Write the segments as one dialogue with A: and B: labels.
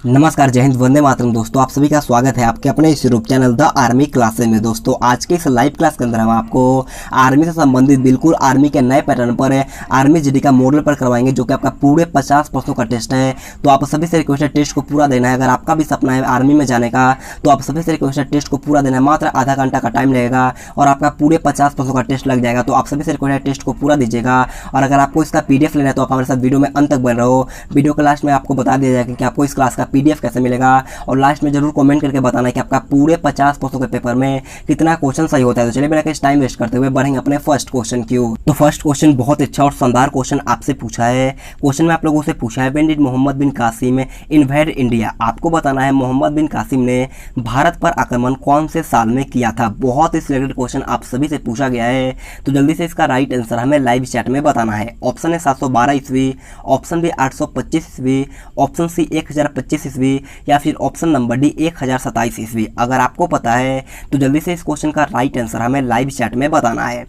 A: नमस्कार, जय हिंद, वंदे मातरम। दोस्तों, आप सभी का स्वागत है आपके अपने इस YouTube channel the army classes में। दोस्तों, आज के इस लाइव क्लास के अंदर हम आपको आर्मी से संबंधित बिल्कुल आर्मी के नए पैटर्न पर आर्मी जीडी का मॉडल पर करवाएंगे, जो कि आपका पूरे 50 प्रश्नों का टेस्ट है। तो आप सभी से रिक्वेस्ट है टेस्ट को पूरा देना है। अगर आपका भी सपना है आर्मी में जाने का, तो आप सभी से रिक्वेस्ट है टेस्ट को पूरा देना है। मात्र आधा घंटा का टाइम लगेगा और आपका पूरे 50 प्रश्नों का टेस्ट लग जाएगा। तो आप सभी से रिक्वेस्ट है टेस्ट को पूरा दीजिएगा। और अगर आपको इसका पीडीएफ लेना है तो आप हमारे साथ वीडियो में अंत तक बन रहो। वीडियो के लास्ट में आपको बता दिया जाएगा कि आपको इस क्लास का पीडीएफ कैसे मिलेगा। और लास्ट में जरूर कमेंट करके बताना है कि आपका पूरे 50 प्रश्नों के पेपर में कितना क्वेश्चन सही होता है। तो चलिए बिना किसी टाइम वेस्ट करते हुए बढ़ेंगे अपने फर्स्ट क्वेश्चन की ओर। तो फर्स्ट क्वेश्चन बहुत अच्छा और शानदार क्वेश्चन आपसे पूछा है। क्वेश्चन में आप लोगों से पूछा है, when did Mohammad bin Qasim invade India. आपको बताना है मोहम्मद बिन कासिम ने भारत पर आक्रमण कौन से साल में किया था। बहुत ही सिलेक्टेड क्वेश्चन आप सभी से पूछा गया है। तो जल्दी से इसका राइट आंसर हमें लाइव चैट में बताना है। ऑप्शन है 712 ईस्वी, ऑप्शन बी 825 ईस्वी, ऑप्शन सी 1025 ईस्वी, या फिर ऑप्शन नंबर डी 1027 ईस्वी। अगर आपको पता है तो जल्दी से इस क्वेश्चन का राइट आंसर हमें लाइव चैट में बताना है।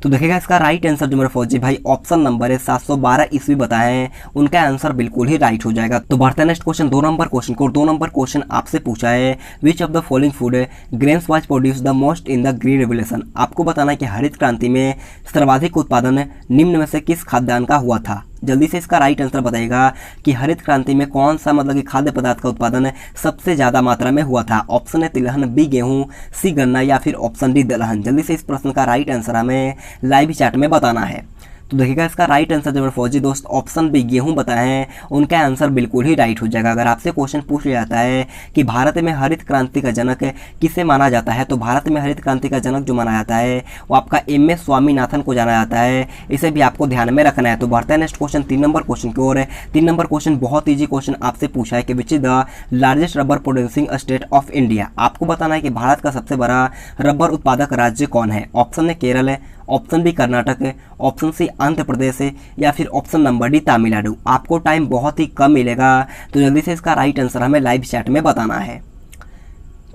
A: तो देखिएगा इसका राइट आंसर जो मेरे फौजी भाई ऑप्शन नंबर है 712 ईस्वी बताएं, उनका आंसर बिल्कुल ही राइट हो जाएगा। तो बढ़ते हैं नेक्स्ट क्वेश्चन 2 नंबर क्वेश्चन को। 2 नंबर क्वेश्चन आपसे पूछा है, विच of the following food grains was produce the most in the green revolution. आपको बताना है कि हरित क्रांति में सर्वाधिक उत्पादन निम्न में से किस खाद्यान्न का हुआ था। जल्दी से इसका राइट आंसर बताएगा कि हरित क्रांति में कौन सा मतलब कि खाद्य पदार्थ का उत्पादन सबसे ज्यादा मात्रा में हुआ था। ऑप्शन है तिलहन, बी गेहूं, सी गन्ना, या फिर ऑप्शन डी दलहन। जल्दी से इस प्रश्न का राइट आंसर हमें लाइव चैट में बताना है। तो देखिएगा इसका राइट आंसर जो मेरे फौजी दोस्त ऑप्शन बी गेहूं बताएं, उनका आंसर बिल्कुल ही राइट हो जाएगा। अगर आपसे क्वेश्चन पूछ लिया जाता है कि भारत में हरित क्रांति का जनक किसे माना जाता है, तो भारत में हरित क्रांति का जनक जो माना जाता है वो आपका एम.एस. स्वामीनाथन को जाना जाता है। इसे भी आपको ध्यान में रखना है। तो बढ़ता है नेक्स्ट क्वेश्चन 3 नंबर क्वेश्चन की ओर। 3 नंबर क्वेश्चन बहुत ईजी क्वेश्चन आपसे पूछा है कि which is the largest rubber producing state of India. आपको बताना है कि भारत का सबसे बड़ा रबर उत्पादक राज्य कौन है। ऑप्शन है केरल है, ऑप्शन बी कर्नाटक है, ऑप्शन सी आंध्र प्रदेश है, या फिर ऑप्शन नंबर डी तमिलनाडु। आपको टाइम बहुत ही कम मिलेगा, तो जल्दी से इसका राइट आंसर हमें लाइव चैट में बताना है।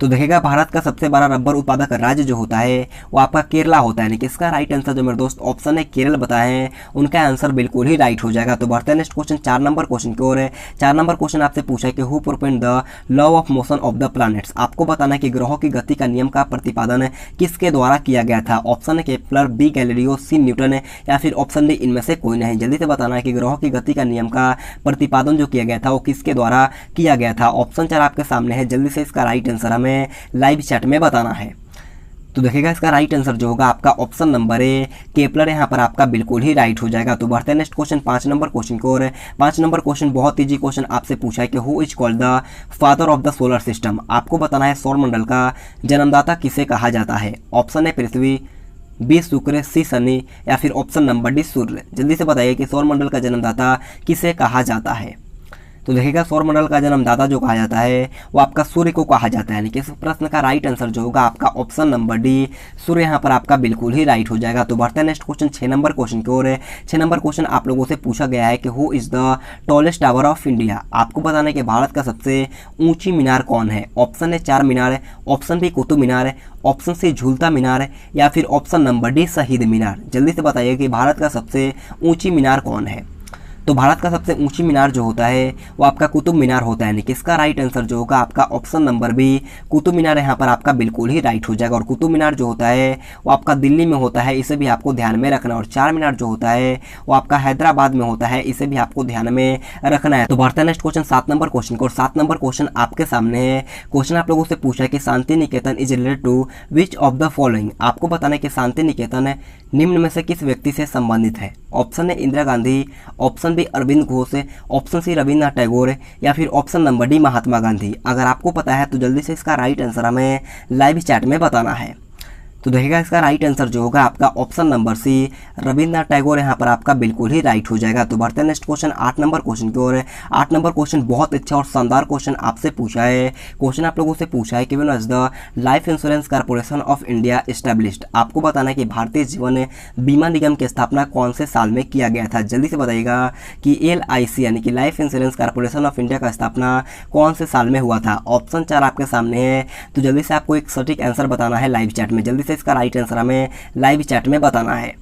A: तो देखिएगा भारत का सबसे बड़ा रबर उत्पादक राज्य जो होता है वो आपका केरला होता है। यानी कि इसका राइट आंसर जो मेरे दोस्त ऑप्शन है केरल बताएं, उनका आंसर बिल्कुल ही राइट हो जाएगा। तो बढ़ते हैं नेक्स्ट क्वेश्चन 4 नंबर क्वेश्चन की ओर। 4 नंबर क्वेश्चन आपसे पूछा है कि who propounded the law of motion of the planets. आपको बताना है कि ग्रहों की गति का नियम का प्रतिपादन किसके द्वारा किया गया था। ऑप्शन है केपलर, बी गैलीलियो, सी न्यूटन, या फिर ऑप्शन डी इनमें से कोई नहीं। जल्दी से बताना है कि ग्रहों की गति का नियम का प्रतिपादन जो किया गया था वो किसके द्वारा किया गया था। ऑप्शन 4 आपके सामने है। जल्दी से इसका राइट आंसर हमें लाइव चैट में बताना है। तो देखिएगा इसका राइट आंसर जो होगा आपका ऑप्शन नंबर ए केपलर, यहाँ पर आपका बिल्कुल ही राइट हो जाएगा। तो बढ़ते हैं नेक्स्ट क्वेश्चन 5 नंबर क्वेश्चन को। और 5 नंबर क्वेश्चन बहुत ईजी क्वेश्चन आपसे पूछा है कि who is called the father of the solar system. आपको बताना है सौर मंडल का जन्मदाता किसे कहा जाता है। ऑप्शन है पृथ्वी, बी शुक्र, सी शनि, या फिर ऑप्शन नंबर डी सूर्य। जल्दी से बताइए कि सौर मंडल का जन्मदाता किसे कहा जाता है। तो देखिएगा सौर मंडल का जन्मदाता जो कहा जाता है वो आपका सूर्य को कहा जाता है। यानी कि इस प्रश्न का राइट आंसर जो होगा आपका ऑप्शन नंबर डी सूर्य, यहाँ पर आपका बिल्कुल ही राइट हो जाएगा। तो बढ़ते हैं नेक्स्ट क्वेश्चन 6 नंबर क्वेश्चन की ओर। 6 नंबर क्वेश्चन आप लोगों से पूछा गया है कि who is the tallest tower of India. आपको बताना है कि भारत का सबसे ऊंची मीनार कौन है। ऑप्शन है 4 मीनार, option B Qutub Minar, option C झूलता मीनार, या फिर ऑप्शन नंबर डी शहीद मीनार। जल्दी से बताइए कि भारत का सबसे ऊंची मीनार कौन है। तो भारत का सबसे ऊंची मीनार जो होता है वो आपका कुतुब मीनार होता है। यानी कि इसका राइट आंसर जो होगा आपका option number B Qutub Minar, यहाँ पर आपका बिल्कुल ही राइट हो जाएगा। और कुतुब मीनार जो होता है वो आपका दिल्ली में होता है, इसे भी आपको ध्यान में रखना है। और 4 मीनार जो होता है वो आपका हैदराबाद में होता है, इसे भी आपको ध्यान में रखना है। तो बढ़ता है नेक्स्ट क्वेश्चन 7 नंबर क्वेश्चन को। 7 नंबर क्वेश्चन आपके सामने है। क्वेश्चन आप लोगों से पूछा है कि Shanti Niketan is related to which of the following. आपको बताना है कि शांति निकेतन निम्न में से किस व्यक्ति से संबंधित है। ऑप्शन है Indira Gandhi, option B Aurobindo Ghosh, option C Rabindranath Tagore, या फिर option number D Mahatma Gandhi. अगर आपको पता है तो जल्दी से इसका राइट आंसर हमें लाइव चैट में बताना है। तो देखिएगा इसका राइट आंसर जो होगा आपका option number C Rabindranath Tagore, यहाँ पर आपका बिल्कुल ही राइट हो जाएगा। तो बढ़ते हैं नेक्स्ट क्वेश्चन 8 नंबर क्वेश्चन की ओर। 8 नंबर क्वेश्चन बहुत अच्छा और शानदार क्वेश्चन आपसे पूछा है। क्वेश्चन आप लोगों से पूछा है कि when was the life insurance corporation of India established. आपको बताना है कि भारतीय जीवन बीमा निगम की स्थापना कौन से साल में किया गया था। जल्दी से बताइएगा कि LIC यानी कि life insurance corporation of India का स्थापना कौन से साल में हुआ था। ऑप्शन 4 आपके सामने है। तो जल्दी से आपको एक सटीक आंसर बताना है लाइव चैट में। जल्दी से इसका राइट आंसर हमें लाइव चैट में बताना है।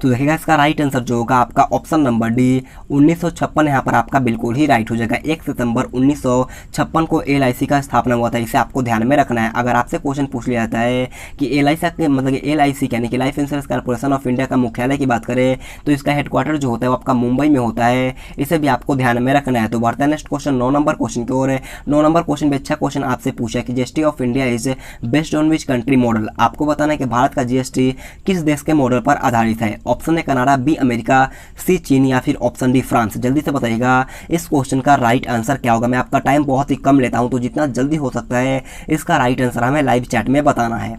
A: तो देखिएगा इसका राइट आंसर जो होगा आपका ऑप्शन नंबर डी 1956 यहाँ पर आपका बिल्कुल ही राइट हो जाएगा। 1 सितंबर 1956 को LIC का स्थापना हुआ था, इसे आपको ध्यान में रखना है। अगर आपसे क्वेश्चन पूछ लिया जाता है कि LIC मतलब LIC यानी कि life insurance corporation of India का मुख्यालय की बात करें तो इसका हेडक्वार्टर जो होता है वो आपका मुंबई में होता है, इसे भी आपको ध्यान में रखना है। तो बढ़ता है नेक्स्ट क्वेश्चन 9 नंबर क्वेश्चन की ओर। 9 नंबर क्वेश्चन भी अच्छा क्वेश्चन आपसे पूछा है कि GST of India is based on which country model. आपको बताना है कि भारत का GST किस देश के मॉडल पर आधारित है। ऑप्शन है कनाडा, बी अमेरिका, सी चीन या फिर ऑप्शन डी फ्रांस। जल्दी से बताइएगा इस क्वेश्चन का राइट आंसर क्या होगा। मैं आपका टाइम बहुत ही कम लेता हूं, तो जितना जल्दी हो सकता है इसका राइट आंसर हमें लाइव चैट में बताना है।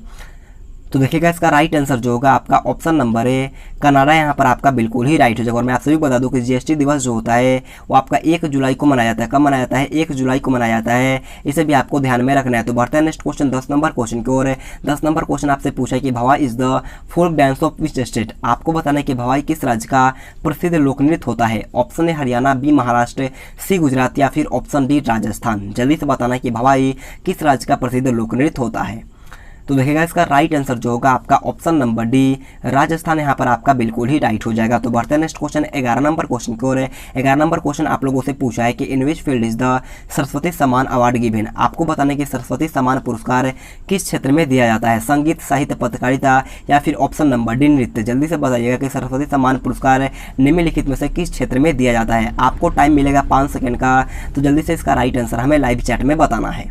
A: तो देखिएगा इसका राइट आंसर जो होगा आपका ऑप्शन नंबर ए कनाडा यहाँ पर आपका बिल्कुल ही राइट हो जाएगा। और मैं आपसे भी बता दूं कि GST दिवस जो होता है वो आपका 1 जुलाई को मनाया जाता है। कब मनाया जाता है? 1 जुलाई को मनाया जाता है, इसे भी आपको ध्यान में रखना है। तो बढ़ता है नेक्स्ट क्वेश्चन 10 नंबर क्वेश्चन की ओर। 10 नंबर क्वेश्चन आपसे पूछा है कि Bhavai is the folk dance of which state. आपको बताना है कि भवाई किस राज्य का प्रसिद्ध लोक नृत्य होता है। ऑप्शन है हरियाणा, बी महाराष्ट्र, सी गुजरात या फिर ऑप्शन डी राजस्थान। जल्दी से बताना है कि भवाई किस राज्य का प्रसिद्ध लोक नृत्य होता है। तो देखिएगा इसका राइट आंसर जो होगा आपका ऑप्शन नंबर डी राजस्थान यहाँ पर आपका बिल्कुल ही राइट हो जाएगा। तो बढ़ते हैं नेक्स्ट क्वेश्चन 11 नंबर क्वेश्चन की ओर। 11 नंबर क्वेश्चन आप लोगों से पूछा है कि in which field is the Saraswati Samman award given. आपको बताने कि सरस्वती सम्मान पुरस्कार किस क्षेत्र में दिया जाता है। संगीत, साहित्य, पत्रकारिता या फिर ऑप्शन नंबर डी नृत्य। जल्दी से बताइएगा कि सरस्वती सम्मान पुरस्कार निम्नलिखित में से किस क्षेत्र में दिया जाता है। आपको टाइम मिलेगा 5 सेकेंड का, तो जल्दी से इसका राइट आंसर हमें लाइव चैट में बताना है।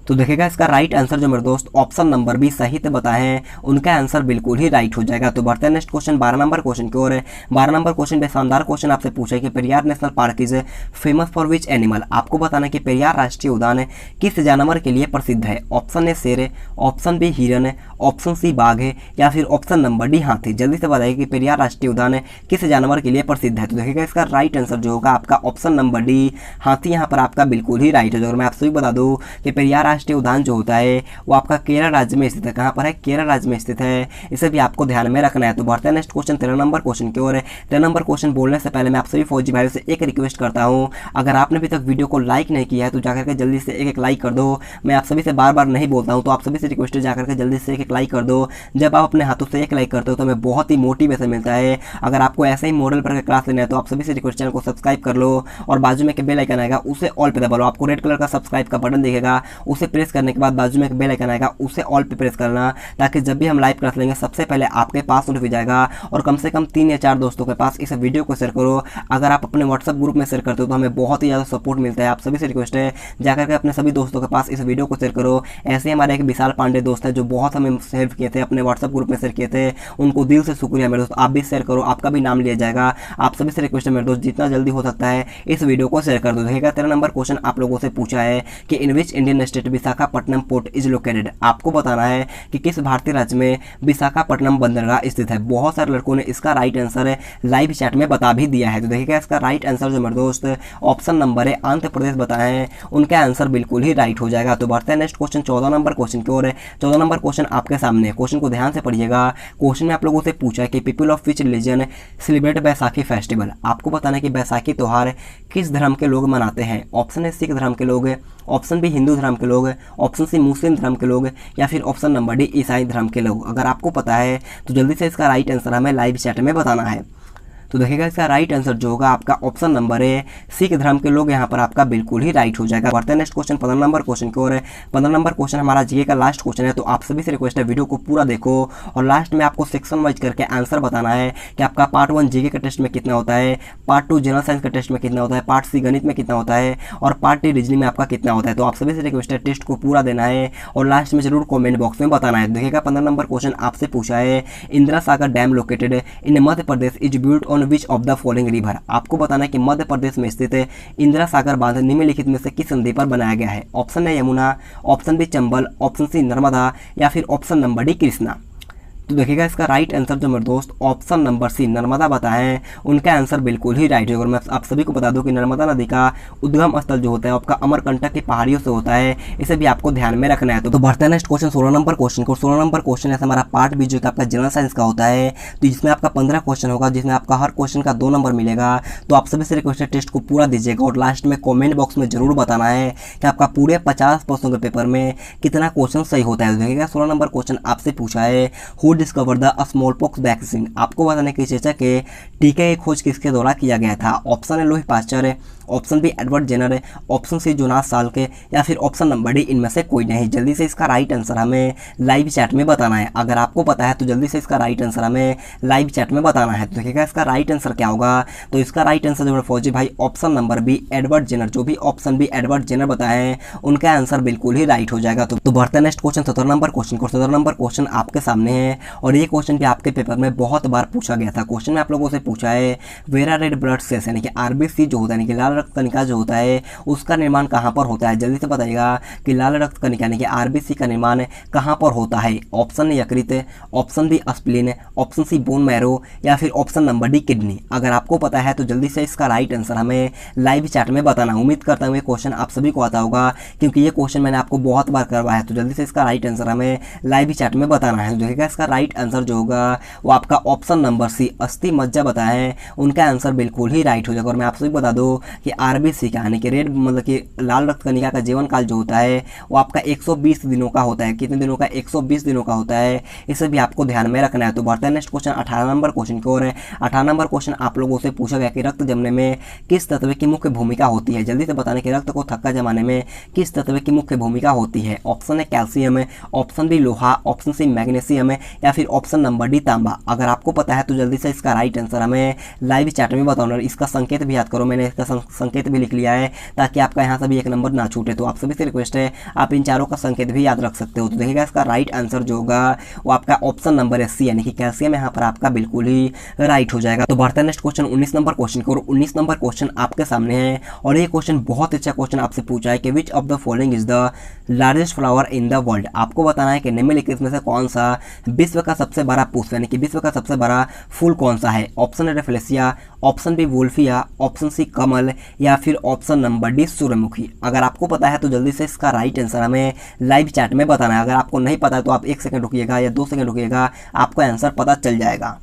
A: तो देखिएगा इसका राइट आंसर जो मेरे दोस्त ऑप्शन नंबर बी साहित्य बताए हैं, उनका आंसर बिल्कुल ही राइट हो जाएगा। तो बढ़ते हैं नेक्स्ट क्वेश्चन 12 नंबर क्वेश्चन की ओर। 12 नंबर क्वेश्चन पे शानदार क्वेश्चन आपसे पूछा है कि Periyar national park is famous for which animal. आपको बताना है कि पेरियार राष्ट्रीय उद्यान किस जानवर के लिए प्रसिद्ध है। ऑप्शन है शेर, ऑप्शन बी हिरन, ऑप्शन सी बाघ है या फिर ऑप्शन नंबर डी हाथी। जल्दी से बताइए कि पेरियार राष्ट्रीय उद्यान किस जानवर के लिए प्रसिद्ध है। तो देखिएगा इसका राइट आंसर जो होगा आपका ऑप्शन नंबर डी हाथी यहाँ पर आपका बिल्कुल ही राइट हो जाएगा। और मैं आपसे भी बता दूं कि पेरियार राष्ट्रीय उद्यान जो होता है वो आपका केरल राज्य में स्थित है। कहाँ पर है? केरल राज्य में स्थित है, इसे भी आपको ध्यान में रखना है। तो बढ़ते हैं नेक्स्ट क्वेश्चन 13 नंबर क्वेश्चन की ओर। 13 नंबर क्वेश्चन बोलने से पहले मैं आप सभी फौजी भाइयों से एक रिक्वेस्ट करता हूँ, अगर आपने अभी तक वीडियो को लाइक नहीं किया है तो जाकर के जल्दी से एक लाइक कर दो। मैं आप सभी से बार बार नहीं बोलता हूँ, तो आप सभी से रिक्वेस्ट है जाकर के जल्दी से एक लाइक कर दो। जब आप अपने हाथों से एक लाइक करते हो तो हमें बहुत ही मोटिवेशन मिलता है। अगर आपको ऐसे ही मॉडल पर क्लास लेना है तो आप सभी से रिक्वेस्ट चैनल को सब्सक्राइब कर लो और बाजू में एक बेल आइकन आएगा उसे ऑल पे दबा लो। आपको रेड कलर का सब्सक्राइब का बटन दिखेगा, उसे प्रेस करने के बाद बाजू में एक बेल आइकन आएगा, उसे ऑल पे प्रेस करना, ताकि जब भी हम लाइव क्लास लेंगे सबसे पहले आपके पास नोटिफिकेशन जाएगा। और कम से कम 3 या 4 दोस्तों के पास इस वीडियो को शेयर करो। अगर आप अपने व्हाट्सएप ग्रुप में शेयर करते हो तो हमें बहुत ही ज़्यादा सपोर्ट मिलता है। आप सभी से रिक्वेस्ट है जाकर के अपने सभी दोस्तों के पास इस वीडियो को शेयर करो। ऐसे हमारे एक विशाल पांडे दोस्त है जो बहुत हमें हेल्प किए थे, अपने व्हाट्सएप ग्रुप में शेयर किए थे, उनको दिल से शुक्रिया मेरे दोस्त। आप भी शेयर करो, आपका भी नाम लिया जाएगा। आप सभी से रिक्वेस्ट है मेरे दोस्त जितना जल्दी हो सकता है इस वीडियो को शेयर कर दो। देखिएगा 13 नंबर क्वेश्चन आप लोगों से पूछा है कि in which Indian state Visakhapatnam port is located. आपको बताना है कि किस भारतीय राज्य में विशाखापट्टनम बंदरगाह स्थित है। बहुत सारे लड़कों ने इसका राइट आंसर लाइव चैट में बता भी दिया है। तो देखिएगा इसका राइट आंसर जो मेरे दोस्त ऑप्शन नंबर है आंध्र प्रदेश बताए हैं, उनका आंसर बिल्कुल ही राइट हो जाएगा। तो बढ़ते हैं नेक्स्ट क्वेश्चन 14 नंबर क्वेश्चन की ओर। 14 नंबर क्वेश्चन आपके सामने, क्वेश्चन को ध्यान से पढ़िएगा। क्वेश्चन में आप लोगों से पूछा है कि people of which religion celebrate Baisakhi festival. आपको बताना है कि बैसाखी त्योहार किस धर्म के लोग मनाते हैं। ऑप्शन है सिख धर्म के लोग, ऑप्शन बी हिंदू धर्म के लोग, ऑप्शन सी मुस्लिम धर्म के लोग या फिर ऑप्शन नंबर डी ईसाई धर्म के लोग। अगर आपको पता है तो जल्दी से इसका राइट आंसर हमें लाइव चैट में बताना है। तो देखिएगा इसका राइट आंसर जो होगा आपका ऑप्शन नंबर है सिख धर्म के लोग यहाँ पर आपका बिल्कुल ही राइट हो जाएगा। बढ़ते हैं नेक्स्ट क्वेश्चन 15 नंबर क्वेश्चन की ओर। 15 नंबर क्वेश्चन हमारा जीके का लास्ट क्वेश्चन है, तो आप सभी से रिक्वेस्ट है वीडियो को पूरा देखो और लास्ट में आपको सेक्शन वाइज करके आंसर बताना है कि आपका पार्ट 1 जीके के टेस्ट में कितना होता है, पार्ट 2 जनरल साइंस के टेस्ट में कितना होता है, पार्ट सी गणित में कितना होता है और पार्ट डी रीजनिंग में आपका कितना होता है। तो आप सभी से रिक्वेस्ट है टेस्ट को पूरा देना है और लास्ट में जरूर कॉमेंट बॉक्स में बताना है। देखिएगा 15 नंबर क्वेश्चन आपसे पूछा है Indira Sagar dam located in Madhya Pradesh is built on which of the following river. आपको बताना है कि मध्य प्रदेश में स्थित इंदिरा सागर बांध निम्नलिखित में से किस नदी पर बनाया गया है। ऑप्शन है Yamuna, option B Chambal, option C Narmada या फिर ऑप्शन नंबर डी कृष्णा। तो देखिएगा इसका राइट आंसर जो मेरे दोस्त ऑप्शन नंबर सी नर्मदा बताएं, उनका आंसर बिल्कुल ही राइट है। और मैं आप सभी को बता दूं कि नर्मदा नदी का उद्गम स्थल जो होता है आपका अमरकंटक की पहाड़ियों से होता है, इसे भी आपको ध्यान में रखना है। तो बढ़ते हैं नेक्स्ट क्वेश्चन 16 नंबर क्वेश्चन को। 16 नंबर क्वेश्चन है हमारा पार्ट बी जो कि आपका जनरल साइंस का होता है, तो जिसमें आपका 15 क्वेश्चन होगा, जिसमें आपका हर क्वेश्चन का 2 नंबर मिलेगा। तो आप सभी से रिक्वेस्ट है टेस्ट को पूरा दीजिएगा और लास्ट में कॉमेंट बॉक्स में जरूर बताना है कि आपका पूरे 50 प्रश्नों के पेपर में कितना क्वेश्चन सही होता है। देखिएगा 16 नंबर क्वेश्चन आपसे पूछा है who discover the small pox vaccine, आपको बताने की चेचक के टीके की खोज किसके द्वारा किया गया था। ऑप्शन है लुई पास्चर है, ऑप्शन बी एडवर्ड जेनर है, ऑप्शन सी जोनास साल्क है, या फिर ऑप्शन नंबर डी इनमें से कोई नहीं। जल्दी से इसका राइट आंसर हमें लाइव चैट में बताना है। अगर आपको पता है तो जल्दी से इसका राइट आंसर हमें लाइव चैट में बताना है। तो देखिएगा इसका राइट आंसर क्या होगा। तो इसका राइट आंसर जो है फौजी भाई option number B Edward Jenner, जो भी ऑप्शन बी एडवर्ड जेनर बताए हैं उनका आंसर बिल्कुल ही राइट हो जाएगा। तो बढ़ते नेक्स्ट क्वेश्चन 17 नंबर क्वेश्चन को। 17 नंबर क्वेश्चन आपके सामने है और ये क्वेश्चन भी आपके पेपर में बहुत बार पूछा गया था। क्वेश्चन में आप लोगों से पूछा है where are red blood cells, यानी कि आरबीसी जो होता है, यानी कि लाल रक्त कणिका जो होता है उसका निर्माण कहां पर होता है। जल्दी से बताइएगा कि लाल रक्त कणिका यानी कि आरबीसी का निर्माण कहां पर होता है। ऑप्शन ए यकृत, option B spleen, option C bone marrow, या फिर ऑप्शन नंबर डी किडनी। अगर आपको पता है तो जल्दी से इसका राइट आंसर हमें लाइव चैट में बताना। उम्मीद करता हूं ये क्वेश्चन आप सभी को आता होगा क्योंकि ये क्वेश्चन मैंने आपको बहुत बार करवाया है। तो जल्दी से इसका राइट आंसर हमें लाइव चैट में बताना है। तो देखिएगा इसका राइट आंसर जो होगा वो आपका ऑप्शन नंबर सी अस्थि मज्जा बताएं उनका आंसर बिल्कुल ही राइट हो जाएगा। और मैं आप सभी बता दूं कि आरबीसी का यानी कि रेड मतलब कि लाल रक्त कणिका का जीवन काल जो होता है वो आपका 120 दिनों का होता है। कितने दिनों का? 120 दिनों का होता है। इसे भी आपको ध्यान में रखना है। तो बढ़ते हैं नेक्स्ट क्वेश्चन 18 नंबर क्वेश्चन की ओर है। 18 नंबर क्वेश्चन आप लोगों से पूछा गया कि रक्त जमने में किस तत्व की मुख्य भूमिका होती है। जल्दी से बताने कि रक्त को थक्का जमाने में किस तत्व की मुख्य भूमिका होती है। ऑप्शन है कैल्शियम है, ऑप्शन बी लोहा, ऑप्शन सी मैग्नीशियम है, या फिर ऑप्शन नंबर डी तांबा। अगर आपको पता है तो जल्दी से इसका राइट आंसर हमें लाइव चैट में बताओ। इसका संकेत भी याद करो, मैंने इसका संकेत भी लिख लिया है ताकि आपका यहाँ से भी एक नंबर ना छूटे। तो आप सभी से रिक्वेस्ट है आप इन चारों का संकेत भी याद रख सकते हो। तो देखिएगा इसका राइट आंसर जो होगा वो आपका ऑप्शन नंबर है सी, यानी कि कैल्शियम यहाँ पर आपका बिल्कुल ही राइट हो जाएगा। तो बढ़ते हैं नेक्स्ट क्वेश्चन 19 नंबर क्वेश्चन को। 19 नंबर क्वेश्चन आपके सामने है और ये क्वेश्चन बहुत अच्छा क्वेश्चन आपसे पूछा है कि which of the following is the largest flower in the world. आपको बताना है कि निम्नलिखित में से कौन सा विश्व का सबसे बड़ा पुष्प यानी कि विश्व का सबसे बड़ा फूल कौन सा है। ऑप्शन है Rafflesia, option B Wolffia, option C kamal, या फिर ऑप्शन नंबर डी सूर्यमुखी। अगर आपको पता है तो जल्दी से इसका राइट आंसर हमें लाइव चैट में बताना है। अगर आपको नहीं पता है तो आप 1 सेकंड रुकिएगा या 2 सेकंड रुकिएगा, आपको आंसर पता चल जाएगा।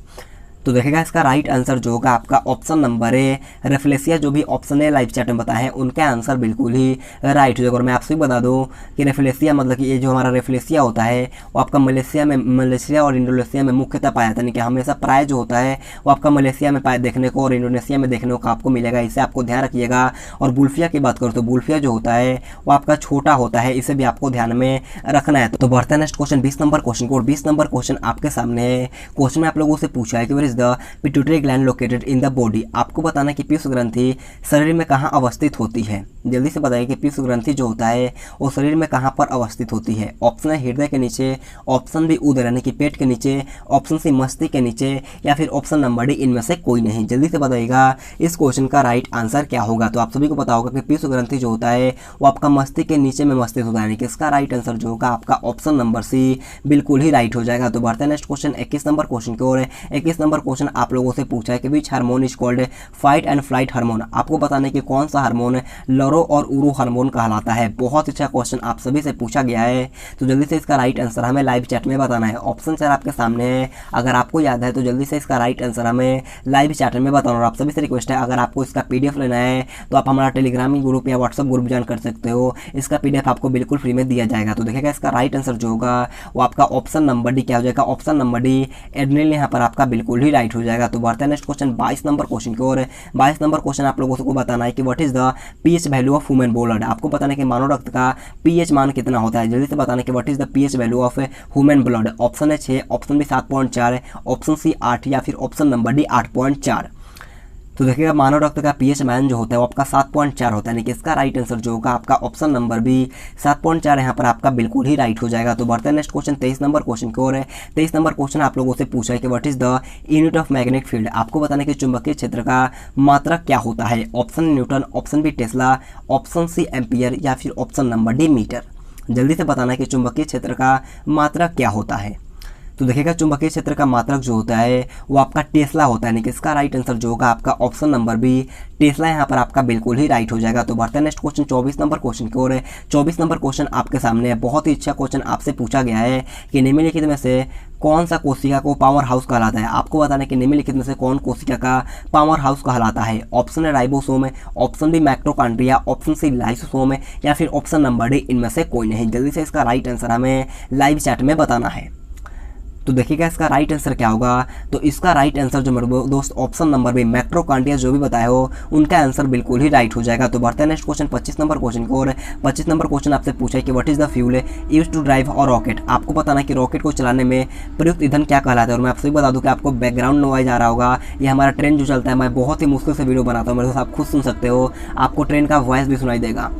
A: तो देखिएगा इसका राइट आंसर जो होगा आपका ऑप्शन नंबर है रेफ्लेसिया। जो भी ऑप्शन है लाइव चैट में बताए हैं उनका आंसर बिल्कुल ही राइट हो जाएगा। और मैं आपसे भी बता दूं कि रेफ्लेसिया मतलब कि ये जो हमारा रेफ्लेसिया होता है वो आपका मलेशिया और इंडोनेशिया में मुख्यतः पाया जाता है। कि हमेशा प्राय जो होता है वो आपका मलेशिया में पाया देखने को और इंडोनेशिया में देखने को आपको मिलेगा। इसे आपको ध्यान रखिएगा। और बुल्फिया की बात करूँ तो बुल्फिया जो होता है वो आपका छोटा होता है, इसे भी आपको ध्यान में रखना है। तो बढ़ते हैं नेक्स्ट क्वेश्चन 20 नंबर क्वेश्चन को। और 20 नंबर क्वेश्चन आपके सामने है। क्वेश्चन में आप लोगों से पूछा है कि where is the pituitary gland located in the body. आपको बताना कि पीयूष ग्रंथि शरीर में कहाँ अवस्थित होती है। जल्दी से बताइए कि पीयूष ग्रंथि जो होता है वो शरीर में कहाँ पर अवस्थित होती है। ऑप्शन है हृदय के नीचे, ऑप्शन बी उदर यानी कि पेट के नीचे, ऑप्शन सी मस्तिष्क के नीचे, या फिर ऑप्शन नंबर डी इनमें से कोई नहीं। जल्दी से बताइएगा इस क्वेश्चन का राइट आंसर क्या होगा। तो आप सभी को पता होगा कि पीयूष ग्रंथि जो होता है वो आपका मस्तिष्क के नीचे में मस्तिष्क होता है। यानी कि इसका राइट आंसर जो होगा आपका ऑप्शन नंबर सी बिल्कुल ही राइट हो जाएगा। तो बढ़ते हैं नेक्स्ट क्वेश्चन 21 नंबर क्वेश्चन की ओर है। 21 नंबर क्वेश्चन आप लोगों से पूछा है कि which hormone is called fight and flight hormone. आपको बताने कि कौन सा हार्मोन लरो और उरू हार्मोन कहलाता है। बहुत अच्छा क्वेश्चन आप सभी से पूछा गया है। तो जल्दी से इसका राइट आंसर हमें लाइव चैट में बताना है। ऑप्शन सर आपके सामने है, अगर आपको याद है तो जल्दी से इसका राइट आंसर हमें लाइव चैट में बताना। और आप सभी से रिक्वेस्ट है अगर आपको इसका पीडीएफ लेना है तो आप हमारा टेलीग्राम ग्रुप या व्हाट्सएप ग्रुप ज्वाइन कर सकते हो। इसका पीडीएफ आपको बिल्कुल फ्री में दिया जाएगा। तो देखिएगा इसका राइट आंसर जो होगा वो आपका ऑप्शन नंबर डी क्या हो जाएगा। ऑप्शन नंबर डी एड्रेनलिन यहाँ पर आपका बिल्कुल ही राइट हो जाएगा। तो बढ़ते हैं नेक्स्ट क्वेश्चन 22 नंबर क्वेश्चन की ओर। 22 नंबर क्वेश्चन आप लोगों को बताना है कि what is the pH value of human blood. आपको बताना है कि मानव रक्त का पीएच मान कितना होता है। जल्दी से बताना कि what is the pH value of human blood. Option है 6, ऑप्शन बी 7.4, ऑप्शन सी 8, या फिर ऑप्शन नंबर डी 8.4। तो देखिएगा मानव रक्त का पीएच मान जो होता है वो आपका 7.4 होता है। यानी कि इसका राइट आंसर जो होगा आपका ऑप्शन नंबर बी 7.4 यहाँ पर आपका बिल्कुल ही राइट हो जाएगा। तो बढ़ते हैं नेक्स्ट क्वेश्चन 23 नंबर क्वेश्चन की ओर है। 23 नंबर क्वेश्चन आप लोगों से पूछा है कि what is the unit of magnetic field. आपको बताना कि चुंबकीय क्षेत्र का मात्रक क्या होता है। Option newton, option B tesla, option C ampere, या फिर ऑप्शन नंबर डी मीटर। जल्दी से बताना कि चुंबकीय क्षेत्र का मात्रक क्या होता है। तो देखिएगा चुंबकीय क्षेत्र का मात्रक जो होता है वो आपका टेस्ला होता है। यानी कि इसका राइट आंसर जो होगा आपका ऑप्शन नंबर बी टेस्ला यहाँ पर आपका बिल्कुल ही राइट हो जाएगा। तो बढ़ते हैं नेक्स्ट क्वेश्चन 24 नंबर क्वेश्चन की ओर है। 24 नंबर क्वेश्चन आपके सामने है। बहुत ही अच्छा क्वेश्चन आपसे पूछा गया है कि निम्नलिखित में से कौन सा कोशिका को पावर हाउस कहलाता है। आपको बताना है कि निम्नलिखित में से कौन कोशिका का पावर हाउस कहलाता है। ऑप्शन है राइबोसोम है, option B mitochondria, option C lysosome है, या फिर ऑप्शन नंबर डी इनमें से कोई नहीं। जल्दी से इसका राइट आंसर हमें लाइव चैट में बताना है। तो देखिएगा इसका राइट आंसर क्या होगा। तो इसका राइट आंसर जो मेरे दोस्त ऑप्शन नंबर बी मैक्रोकार्डिया जो भी बताया हो उनका आंसर बिल्कुल ही राइट हो जाएगा। तो बढ़ते हैं नेक्स्ट क्वेश्चन 25 नंबर क्वेश्चन को। और 25 नंबर क्वेश्चन आपसे पूछा है कि what is the fuel used to drive और रॉकेट। आपको बताना है कि रॉकेट को चलाने में प्रयुक्त ईंधन क्या कहलाता है। और मैं आपसे बता दूं कि आपको बैकग्राउंड नॉइज आ रहा होगा, ये हमारा ट्रेन जो चलता है, मैं बहुत ही मुश्किल से वीडियो बनाता हूँ मेरे दोस्त, आप खुद सुन सकते हो, आपको ट्रेन का वॉइस भी सुनाई देगा।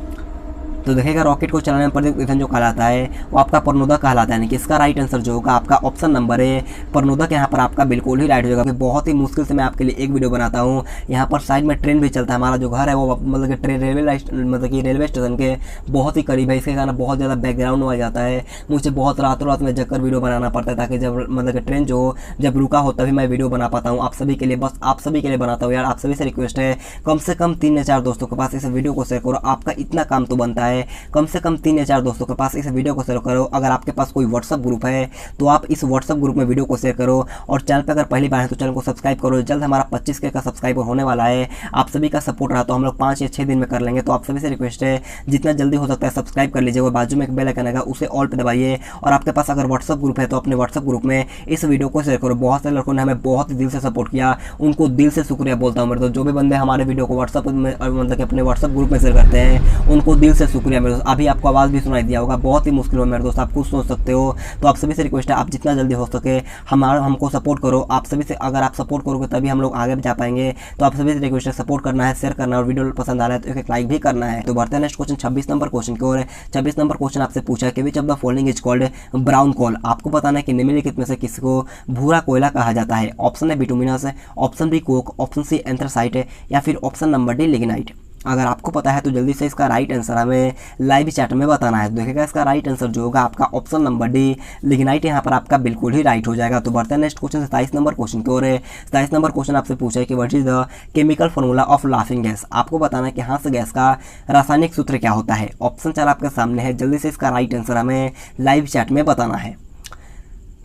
A: तो देखिएगा रॉकेट को चलाने में प्रयुक्त ईंधन जो कहलाता है वो आपका परनोदक कहलाता है। यानी कि इसका राइट आंसर जो होगा आपका ऑप्शन नंबर है परनोदक, यहाँ पर आपका बिल्कुल ही राइट हो जाएगा। बहुत ही मुश्किल से मैं आपके लिए एक वीडियो बनाता हूँ। यहाँ पर साइड में ट्रेन भी चलता है, हमारा जो घर है वो मतलब कि ट्रेन रेलवे स्टेशन के बहुत ही करीब है। इसके कारण बहुत ज़्यादा बैकग्राउंड हो जाता है, मुझे बहुत रातों रात में जगकर वीडियो बनाना पड़ता है ताकि जब मतलब कि ट्रेन जो जब रुका हो तभी मैं वीडियो बना पाता हूँ आप सभी के लिए। बस आप सभी के लिए बनाता हूँ यार, आप सभी से रिक्वेस्ट है कम से कम 3 या 4 दोस्तों के पास इस वीडियो को शेयर करो। आपका इतना काम तो बनता है, कम से कम 3 या 4 दोस्तों के पास इस वीडियो को शेयर करो। अगर आपके पास कोई व्हाट्सअप ग्रुप है तो आप इस व्हाट्सअप ग्रुप में वीडियो को शेयर करो। और चैनल पर अगर पहली बार है तो चैनल को सब्सक्राइब करो। जल्द हमारा 25K का सब्सक्राइबर होने वाला है, आप सभी का सपोर्ट रहा तो हम लोग 5 या 6 दिन में कर लेंगे। तो आप सभी से रिक्वेस्ट है जितना जल्दी हो सकता है सब्सक्राइब कर लीजिए और बाजू में एक बेल आइकन आएगा उसे ऑल पे दबाइए। और आपके पास अगर व्हाट्सअप ग्रुप है तो अपने व्हाट्सअप ग्रुप में इस वीडियो को शेयर करो। बहुत सारे लड़कों ने हमें बहुत दिल से सपोर्ट किया, उनको दिल से शुक्रिया बोलता हूँ मेरे दोस्त। जो भी बंदे हमारे वीडियो को व्हाट्सअप में मतलब कि अपने व्हाट्सअप ग्रुप में शेयर करते हैं उनको दिल से शुक्रिया मेरे दोस्त। अभी आपको आवाज़ भी सुनाई दिया होगा, बहुत ही मुश्किल हो मेरे दोस्त, आप खुद सोच सकते हो। तो आप सभी से रिक्वेस्ट है आप जितना जल्दी हो सके हमको सपोर्ट करो। आप सभी से अगर आप सपोर्ट करोगे तभी हम लोग आगे जा पाएंगे। तो आप सभी से रिक्वेस्ट है सपोर्ट करना है, शेयर करना है और वीडियो पसंद आ रहा है तो एक लाइक भी करना है। तो बढ़ते हैं नेक्स्ट क्वेश्चन 26 नंबर क्वेश्चन की ओर। 26 नंबर क्वेश्चन आपसे पूछा है कि which of the following is called brown coal. आपको बताना है कि निम्नलिखित में से किसको भूरा कोयला कहा जाता है। ऑप्शन है bituminous, option B coke, option C anthracite या फिर ऑप्शन नंबर डी लिग्नाइट। अगर आपको पता है तो जल्दी से इसका राइट आंसर हमें लाइव चैट में बताना है। तो देखिएगा इसका राइट आंसर जो होगा आपका ऑप्शन नंबर डी लिग्नाइट, यहाँ पर आपका बिल्कुल ही राइट हो जाएगा। तो बढ़ते हैं नेक्स्ट क्वेश्चन 27 नंबर क्वेश्चन की ओर। 27 नंबर क्वेश्चन आपसे पूछा है कि what is the chemical formula of laughing gas. आपको बताना है कि हाँस गैस का रासायनिक सूत्र क्या होता है। ऑप्शन 4 आपके सामने है, जल्दी से इसका राइट आंसर हमें लाइव चैट में बताना है।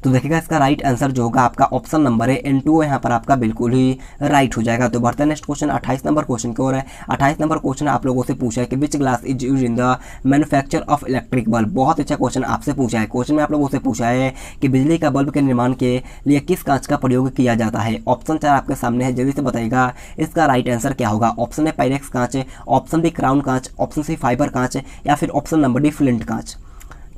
A: तो देखिएगा इसका राइट आंसर जो होगा आपका ऑप्शन नंबर है N2, यहाँ पर आपका बिल्कुल ही राइट हो जाएगा। तो बढ़ते हैं नेक्स्ट क्वेश्चन 28 नंबर क्वेश्चन की ओर है। 28 नंबर क्वेश्चन आप लोगों से पूछा है कि which glass is use in the manufacture of electric bulb. बहुत अच्छा क्वेश्चन आपसे पूछा है। क्वेश्चन में आप लोगों से पूछा है कि बिजली का बल्ब के निर्माण के लिए किस कांच का प्रयोग किया जाता है। ऑप्शन 4 आपके सामने है, जल्दी से बताइएगा इसका राइट आंसर क्या होगा। ऑप्शन है पायरेक्स कांच, ऑप्शन बी क्राउन कांच, ऑप्शन सी फाइबर कांच या फिर ऑप्शन नंबर डी फ्लिंट कांच।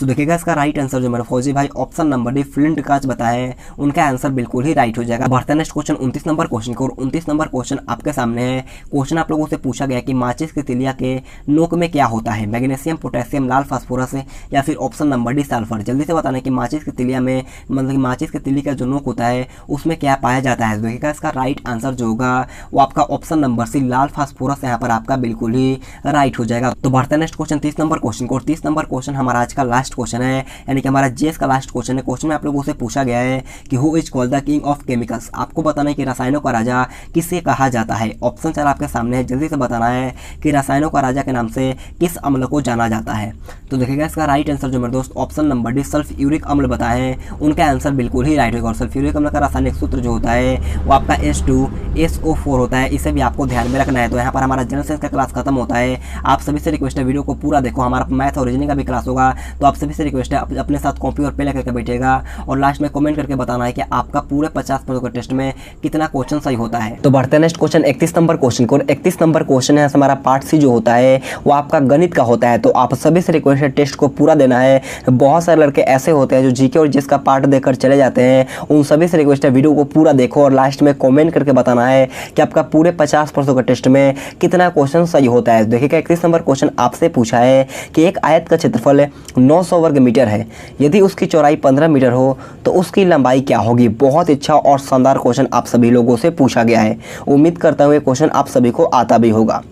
A: तो देखिएगा इसका राइट आंसर जो मेरे फौजी भाई ऑप्शन नंबर डी फ्लिंट कांच बताए उनका आंसर बिल्कुल ही राइट हो जाएगा। बढ़ते हैं नेक्स्ट क्वेश्चन 29 नंबर क्वेश्चन को। और 29 नंबर क्वेश्चन आपके सामने है। क्वेश्चन आप लोगों से पूछा गया कि माचिस की तिलिया के नोक में क्या होता है, मैग्नीशियम, पोटेशियम, लाल फास्फोरस या फिर ऑप्शन नंबर डी सल्फर। जल्दी से बताना है कि माचिस की तिलिया में मतलब कि माचिस की तिली का जो नोक होता है उसमें क्या पाया जाता है। देखिएगा इसका राइट आंसर जो होगा वो आपका ऑप्शन नंबर सी लाल फास्फोरस, यहाँ पर आपका बिल्कुल ही राइट हो जाएगा। तो बढ़ते हैं नेक्स्ट क्वेश्चन 30 नंबर क्वेश्चन को। और 30 नंबर क्वेश्चन हमारा आज का लास्ट क्वेश्चन है, यानी कि हमारा जीएस का लास्ट क्वेश्चन है। क्वेश्चन में आप लोगों से पूछा गया है कि who is called the king of chemicals. आपको बताना है कि रसायनों का राजा किसे कहा जाता है। ऑप्शन 4 आपके सामने है, जल्दी से बताना है कि रसायनों का राजा के नाम से किस अम्ल को जाना जाता है। तो देखिएगा इसका राइट आंसर जो मेरे दोस्त ऑप्शन नंबर डी सल्फ्यूरिक अम्ल बताएं उनका आंसर बिल्कुल ही राइट होगा। और सल्फ्यूरिक अम्ल का रासायनिक सूत्र जो होता है वो आपका H2SO4 होता है, इसे भी आपको ध्यान में रखना है। तो यहाँ पर हमारा जनरल साइंस का क्लास खत्म होता है। आप सभी से रिक्वेस्ट है वीडियो को पूरा देखो, हमारा मैथ और रीजनिंग का भी क्लास होगा। तो आप सभी से रिक्वेस्ट है अपने साथ कॉपी और पेन लेकर के बैठेगा और लास्ट में कमेंट करके बताना है कि आपका पूरे 50% के टेस्ट में कितना क्वेश्चन सही होता है। तो बढ़ते हैं नेक्स्ट क्वेश्चन 31 नंबर क्वेश्चन को। 31 नंबर क्वेश्चन है हमारा पार्ट सी जो होता है वो आपका गणित का होता है। तो आप सभी से रिक्वेस्ट है टेस्ट को पूरा देना है। बहुत सारे लड़के ऐसे होते हैं जो जीके और जिसका पार्ट देकर चले जाते हैं, उन सभी से रिक्वेस्ट है वीडियो को पूरा देखो और लास्ट में कॉमेंट करके बताना है कि आपका पूरे 50% के टेस्ट में कितना क्वेश्चन सही होता है। देखिएगा 31 नंबर क्वेश्चन आपसे पूछा है कि एक आयत का क्षेत्रफल 900 वर्ग मीटर है, यदि उसकी चौड़ाई 15 मीटर हो तो उसकी लंबाई क्या होगी। बहुत अच्छा और शानदार क्वेश्चन आप सभी लोगों से पूछा गया है। उम्मीद करता हूँ ये क्वेश्चन आप सभी को आता भी होगा।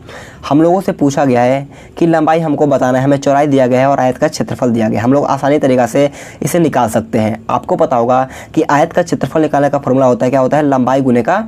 A: हम लोगों से पूछा गया है कि लंबाई हमको बताना है, हमें चौड़ाई दिया गया है और आयत का क्षेत्रफल दिया गया है। हम लोग आसानी तरीक़ा से इसे निकाल सकते हैं। आपको पता होगा कि आयत का क्षेत्रफल निकालने का फॉर्मूला होता है, क्या होता है, लंबाई गुने का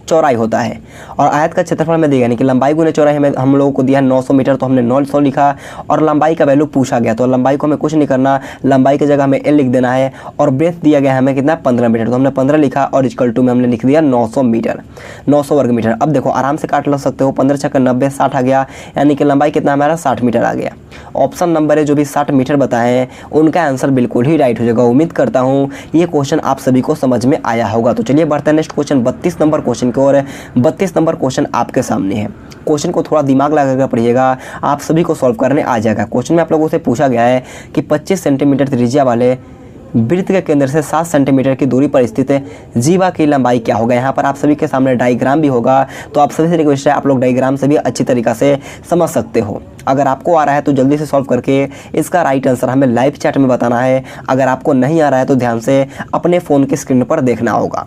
A: चौड़ाई होता है। और आयत का क्षेत्रफल में दिया यानी कि लंबाई गुने चौड़ाई हमें हम लोगों को दिया 900 मीटर, तो हमने 900 लिखा और लंबाई का वैल्यू पूछा गया तो लंबाई को हमें कुछ नहीं करना, लंबाई की जगह हमें L लिख देना है। और ब्रेथ दिया गया हमें कितना 15 मीटर, तो हमने 15 लिखा और इक्वल टू में हमने लिख दिया 900 मीटर, 900 वर्ग मीटर। अब देखो आराम से काट लग सकते हो, 15 × 90 60 आ गया, यानी कि लंबाई कितना हमारा 60 मीटर आ गया। ऑप्शन नंबर है जो भी 60 मीटर बताए हैं उनका आंसर बिल्कुल ही राइट हो जाएगा। उम्मीद करता हूँ ये क्वेश्चन आप सभी को समझ में आया होगा। तो चलिए बढ़ते हैं नेक्स्ट क्वेश्चन 32 नंबर क्वेश्चन की ओर। 32 नंबर क्वेश्चन आपके सामने है। क्वेश्चन को थोड़ा दिमाग लगाकर पढ़िएगा, आप सभी को सॉल्व करने आ जाएगा। क्वेश्चन में आप लोगों से पूछा गया है कि 25 सेंटीमीटर त्रिज्या वाले वृत्त के केंद्र से 7 सेंटीमीटर की दूरी पर स्थित जीवा की लंबाई क्या होगा। यहाँ पर आप सभी के सामने डायग्राम भी होगा, तो आप सभी से रिक्वेस्ट है आप लोग डायग्राम से भी अच्छी तरीक़ा से समझ सकते हो। अगर आपको आ रहा है तो जल्दी से सॉल्व करके इसका राइट आंसर हमें लाइव चैट में बताना है। अगर आपको नहीं आ रहा है तो ध्यान से अपने फ़ोन की स्क्रीन पर देखना होगा।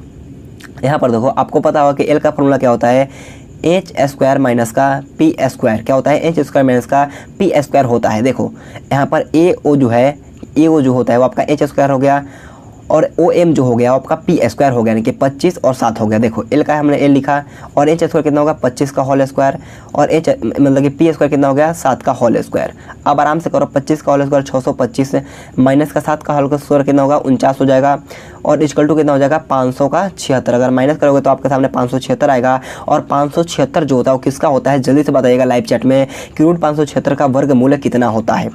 A: यहाँ पर देखो, आपको पता होगा कि एल का फॉर्मूला क्या होता है, एच स्क्वायर माइनस का पी स्क्वायर। क्या होता है, एच स्क्वायर माइनस का पी स्क्वायर होता है। देखो यहाँ पर ए ओ जो है, ए ओ जो होता है वो आपका एच स्क्वायर हो गया, और ओ एम जो हो गया वो आपका पी स्क्वायर हो गया, यानी कि 25 और 7 हो गया। देखो एल का हमने एल लिखा, और एच स्क्वायर कितना होगा 25 का होल स्क्वायर, और एच मतलब कि पी स्क्वायर कितना हो गया 7 का होल स्क्वायर। अब आराम से करो, 25 का होल स्क्वायर 625 माइनस का 7 का होल स्क्वायर कितना होगा 49 हो जाएगा, और इक्वल टू कितना हो जाएगा 500 का 76। अगर माइनस करोगे तो आपके सामने 576 आएगा, और 576 जो होता है वो किसका होता है, जल्दी से बताइएगा लाइव चैट में कि रूट 576 का वर्गमूल कितना होता है।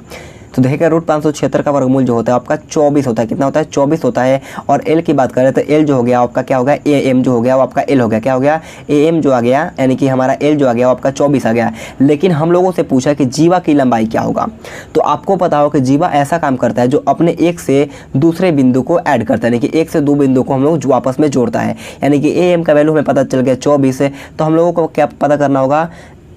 A: तो देखिएगा रूट 576 का वर्गमूल जो होता है आपका 24 होता है। कितना होता है 24 होता है। और एल की बात करें तो एल जो हो गया आपका क्या हो गया, ए एम जो हो गया वो आपका एल हो गया। क्या हो गया, ए एम जो आ गया, यानी कि हमारा एल जो आ गया वो आपका 24 आ गया। लेकिन हम लोगों से पूछा कि जीवा की लंबाई क्या होगा। तो आपको पता हो कि जीवा ऐसा काम करता है जो अपने एक से दूसरे बिंदु को ऐड करता है, यानी कि एक से दो बिंदु को हम लोग जो आपस में जोड़ता है। यानी कि ए एम का वैल्यू हमें पता चल गया 24 है, तो हम लोगों को क्या पता करना होगा,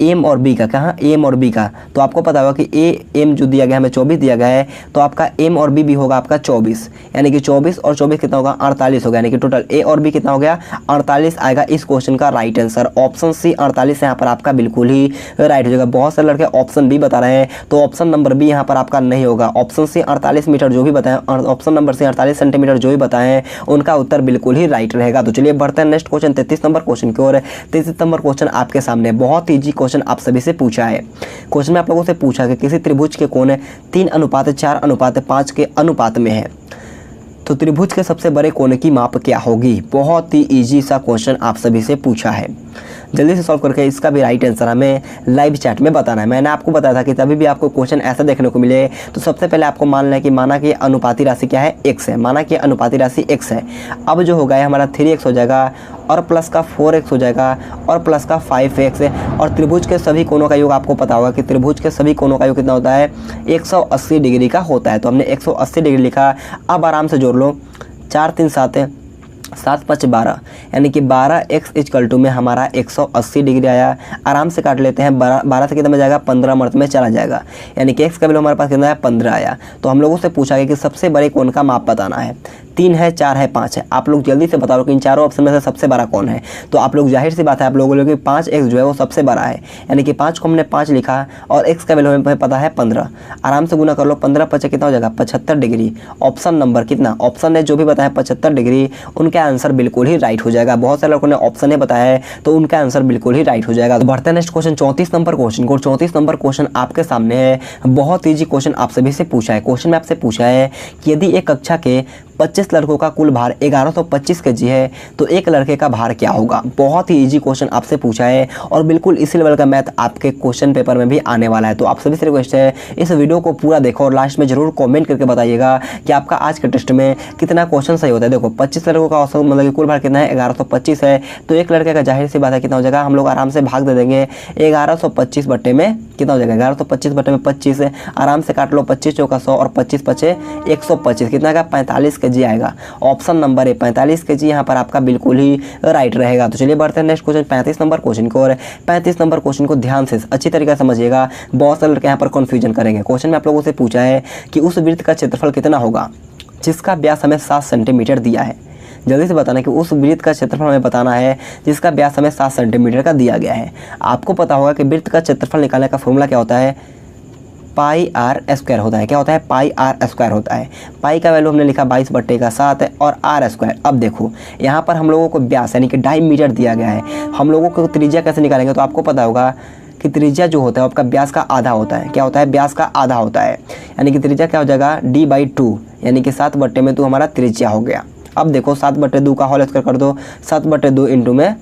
A: एम और बी का। कहाँ, एम और बी का। तो आपको पता होगा कि ए एम जो दिया गया हमें 24 दिया गया है, तो आपका एम और बी भी होगा आपका 24, यानी कि 24 और 24 कितना होगा 48 होगा, यानी कि टोटल ए और बी कितना हो गया 48 आएगा। इस क्वेश्चन का राइट आंसर ऑप्शन सी 48 यहाँ पर आपका बिल्कुल ही राइट हो जाएगा। बहुत सारे लड़के ऑप्शन बी बता रहे हैं, तो ऑप्शन नंबर बी यहाँ पर आपका नहीं होगा। ऑप्शन सी 48 मीटर जो भी बताएं, ऑप्शन नंबर सी 48 सेंटीमीटर जो भी बताएं, उनका उत्तर बिल्कुल ही राइट रहेगा। तो चलिए बढ़ते हैं नेक्स्ट क्वेश्चन 33 नंबर क्वेश्चन की ओर। 33 नंबर क्वेश्चन आपके सामने, बहुत ईजी क्वेश्चन आप सभी से पूछा है। क्वेश्चन में आप लोगों से पूछा कि किसी त्रिभुज के कोण 3:4:5 के अनुपात में है, तो त्रिभुज के सबसे बड़े कोण की माप क्या होगी। बहुत ही इजी सा क्वेश्चन आप सभी से पूछा है। जल्दी से सॉल्व करके इसका भी राइट आंसर हमें लाइव चैट में बताना है। मैंने आपको बताया था कि तभी भी आपको क्वेश्चन ऐसा देखने को मिले तो सबसे पहले आपको मान लें कि माना कि अनुपाती राशि क्या है, x है। माना कि अनुपाती राशि x है। अब जो होगा हमारा 3x हो जाएगा, और प्लस का 4x हो जाएगा, और प्लस का 5x है। और त्रिभुज के सभी कोणों का योग आपको पता होगा कि त्रिभुज के सभी कोणों का योग कितना होता है 180 डिग्री का होता है। तो हमने 180 डिग्री लिखा। अब आराम से जोड़ लो, 4 3 7 है, 7 5 12, यानी कि 12x इक्वल टू में हमारा 180 डिग्री आया। आराम से काट लेते हैं, 12 से कितना में जाएगा 15 मर्त में चला जाएगा, यानी कि x का वैल्यू हमारे पास कितना है 15 आया। तो हम लोगों से पूछा गया कि सबसे बड़े कोण का माप बताना है। 3 है, 4 है, 5 है। आप लोग जल्दी से बता दो कि इन चारों ऑप्शन में से सबसे बड़ा कौन है। तो आप लोग जाहिर सी बात है आप लोगों को कि 5x जो है वो सबसे बड़ा है, यानी कि 5 को हमने 5 लिखा, और x का वैल्यू हमें पता है 15। आराम से गुना कर लो, 15 5 कितना हो जाएगा 75 डिग्री। ऑप्शन नंबर कितना, ऑप्शन ने जो भी बताया 75 डिग्री, उनका आंसर बिल्कुल ही राइट हो जाएगा। बहुत सारे लोगों ने ऑप्शन ने बताया है, तो उनका आंसर बिल्कुल ही राइट हो जाएगा। तो बढ़ते हैं नेक्स्ट क्वेश्चन 34 नंबर क्वेश्चन को। 34 नंबर क्वेश्चन आपके सामने है। बहुत ईजी क्वेश्चन आप सभी से पूछा है। क्वेश्चन में आपसे पूछा है कि यदि एक कक्षा के 25 लड़कों का कुल भार 1125 kg है, तो एक लड़के का भार क्या होगा। बहुत ही इजी क्वेश्चन आपसे पूछा है, और बिल्कुल इसी लेवल का मैथ आपके क्वेश्चन पेपर में भी आने वाला है। तो आप सभी से रिक्वेस्ट है इस वीडियो को पूरा देखो, और लास्ट में जरूर कमेंट करके बताइएगा कि आपका आज के टेस्ट में कितना क्वेश्चन सही होता है। देखो 25 लड़कों का औसत मतलब कुल भार कितना है 1125 है, तो एक लड़के का जाहिर सी बात है कितना हो जाएगा, हम लोग आराम से भाग दे देंगे। 1125 बट्टे में कितना हो जाएगा 1125 बट्टे में 25 है। आराम से काट लो, 25 चौका 100 और 25 पचे 125, कितना का 45 kg आएगा। ऑप्शन नंबर है 45 kg यहाँ पर आपका बिल्कुल ही राइट रहेगा। तो चलिए बढ़ते हैं नेक्स्ट क्वेश्चन 35 नंबर क्वेश्चन को। और 35 नंबर क्वेश्चन को ध्यान से अच्छी तरीके से समझिएगा, बहुत सारे लड़के यहाँ पर कन्फ्यूजन करेंगे। क्वेश्चन में आप लोगों से पूछा है कि उस वृत्त का क्षेत्रफल कितना होगा जिसका व्यास हमें 7 सेंटीमीटर दिया है। जल्दी से बताना कि उस वृत्त का क्षेत्रफल हमें बताना है जिसका व्यास हमें 7 सेंटीमीटर का दिया गया है। आपको पता होगा कि वृत्त का क्षेत्रफल निकालने का फॉर्मूला क्या होता है, पाई आर स्क्वायर होता है। क्या होता है, पाई आर स्क्वायर होता है। पाई का वैल्यू हमने लिखा 22/7 है, और आर स्क्वायर। अब देखो यहाँ पर हम लोगों को व्यास यानी कि 2.5 मीटर दिया गया है। हम लोगों को त्रिज्या कैसे निकालेंगे, तो आपको पता होगा कि त्रिज्या जो होता है आपका व्यास का आधा होता है। क्या होता है, व्यास का आधा होता है, यानी कि त्रिज्या क्या हो जाएगा d/2, यानी कि 7/2 हमारा त्रिज्या हो गया। अब देखो 7/2 का होल स्क्वायर कर दो, 7/2 इंटू में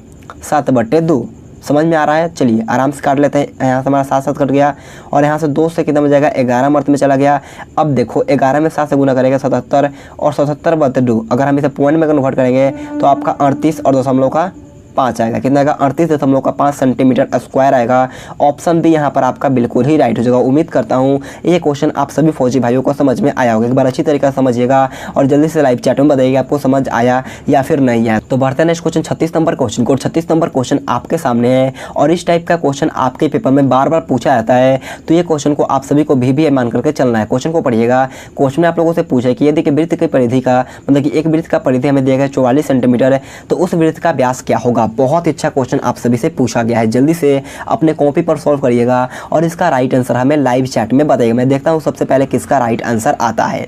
A: 7/2, समझ में आ रहा है। चलिए आराम से काट लेते हैं। यहाँ से हमारा 7 7 कट गया और यहाँ से 2 से कितना हो जाएगा 11 मर्त में चला गया। अब देखो 11 में 7 से गुना करेगा 77 और 77 बटे 2 अगर हम इसे पॉइंट में कन्वर्ट करेंगे तो आपका 38 और दशमलव का 5 आएगा। कितना आएगा 38.5 सेंटीमीटर स्क्वायर आएगा। ऑप्शन बी यहाँ पर आपका बिल्कुल ही राइट हो जाएगा। उम्मीद करता हूँ ये क्वेश्चन आप सभी फौजी भाइयों को समझ में आया होगा। एक बार अच्छी तरीके से समझिएगा और जल्दी से लाइव चैट में बताइएगा आपको समझ आया या फिर नहीं आया। तो बढ़ते हैं नेक्स्ट क्वेश्चन 36 नंबर क्वेश्चन को। 36 नंबर क्वेश्चन आपके सामने है और इस टाइप का क्वेश्चन आपके पेपर में बार बार पूछा जाता है। तो ये क्वेश्चन को आप सभी को भी मान करके चलना है। क्वेश्चन को पढ़िएगा। क्वेश्चन में आप लोगों से पूछा है कि यदि वृत्त की परिधि का मतलब कि एक वृत्त का परिधि हमें दिया गया 44 सेंटीमीटर तो उस वृत्त का व्यास क्या होगा। बहुत अच्छा क्वेश्चन आप सभी से पूछा गया है। जल्दी से अपने कॉपी पर सॉल्व करिएगा और इसका राइट आंसर हमें लाइव चैट में बताइएगा। मैं देखता हूं सबसे पहले किसका राइट आंसर आता है।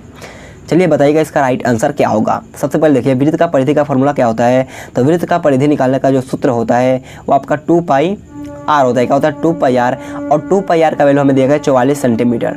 A: चलिए बताइएगा इसका राइट आंसर क्या होगा। सबसे पहले देखिए वृत्त का परिधि का फॉर्मूला क्या होता है। तो वृत्त का परिधि निकालने का जो सूत्र होता है वो आपका 2 पाई आर होता है। क्या होता है 2 पाई आर और 2 पाई आर का वैल्यू हमें दिया गया 44 सेंटीमीटर।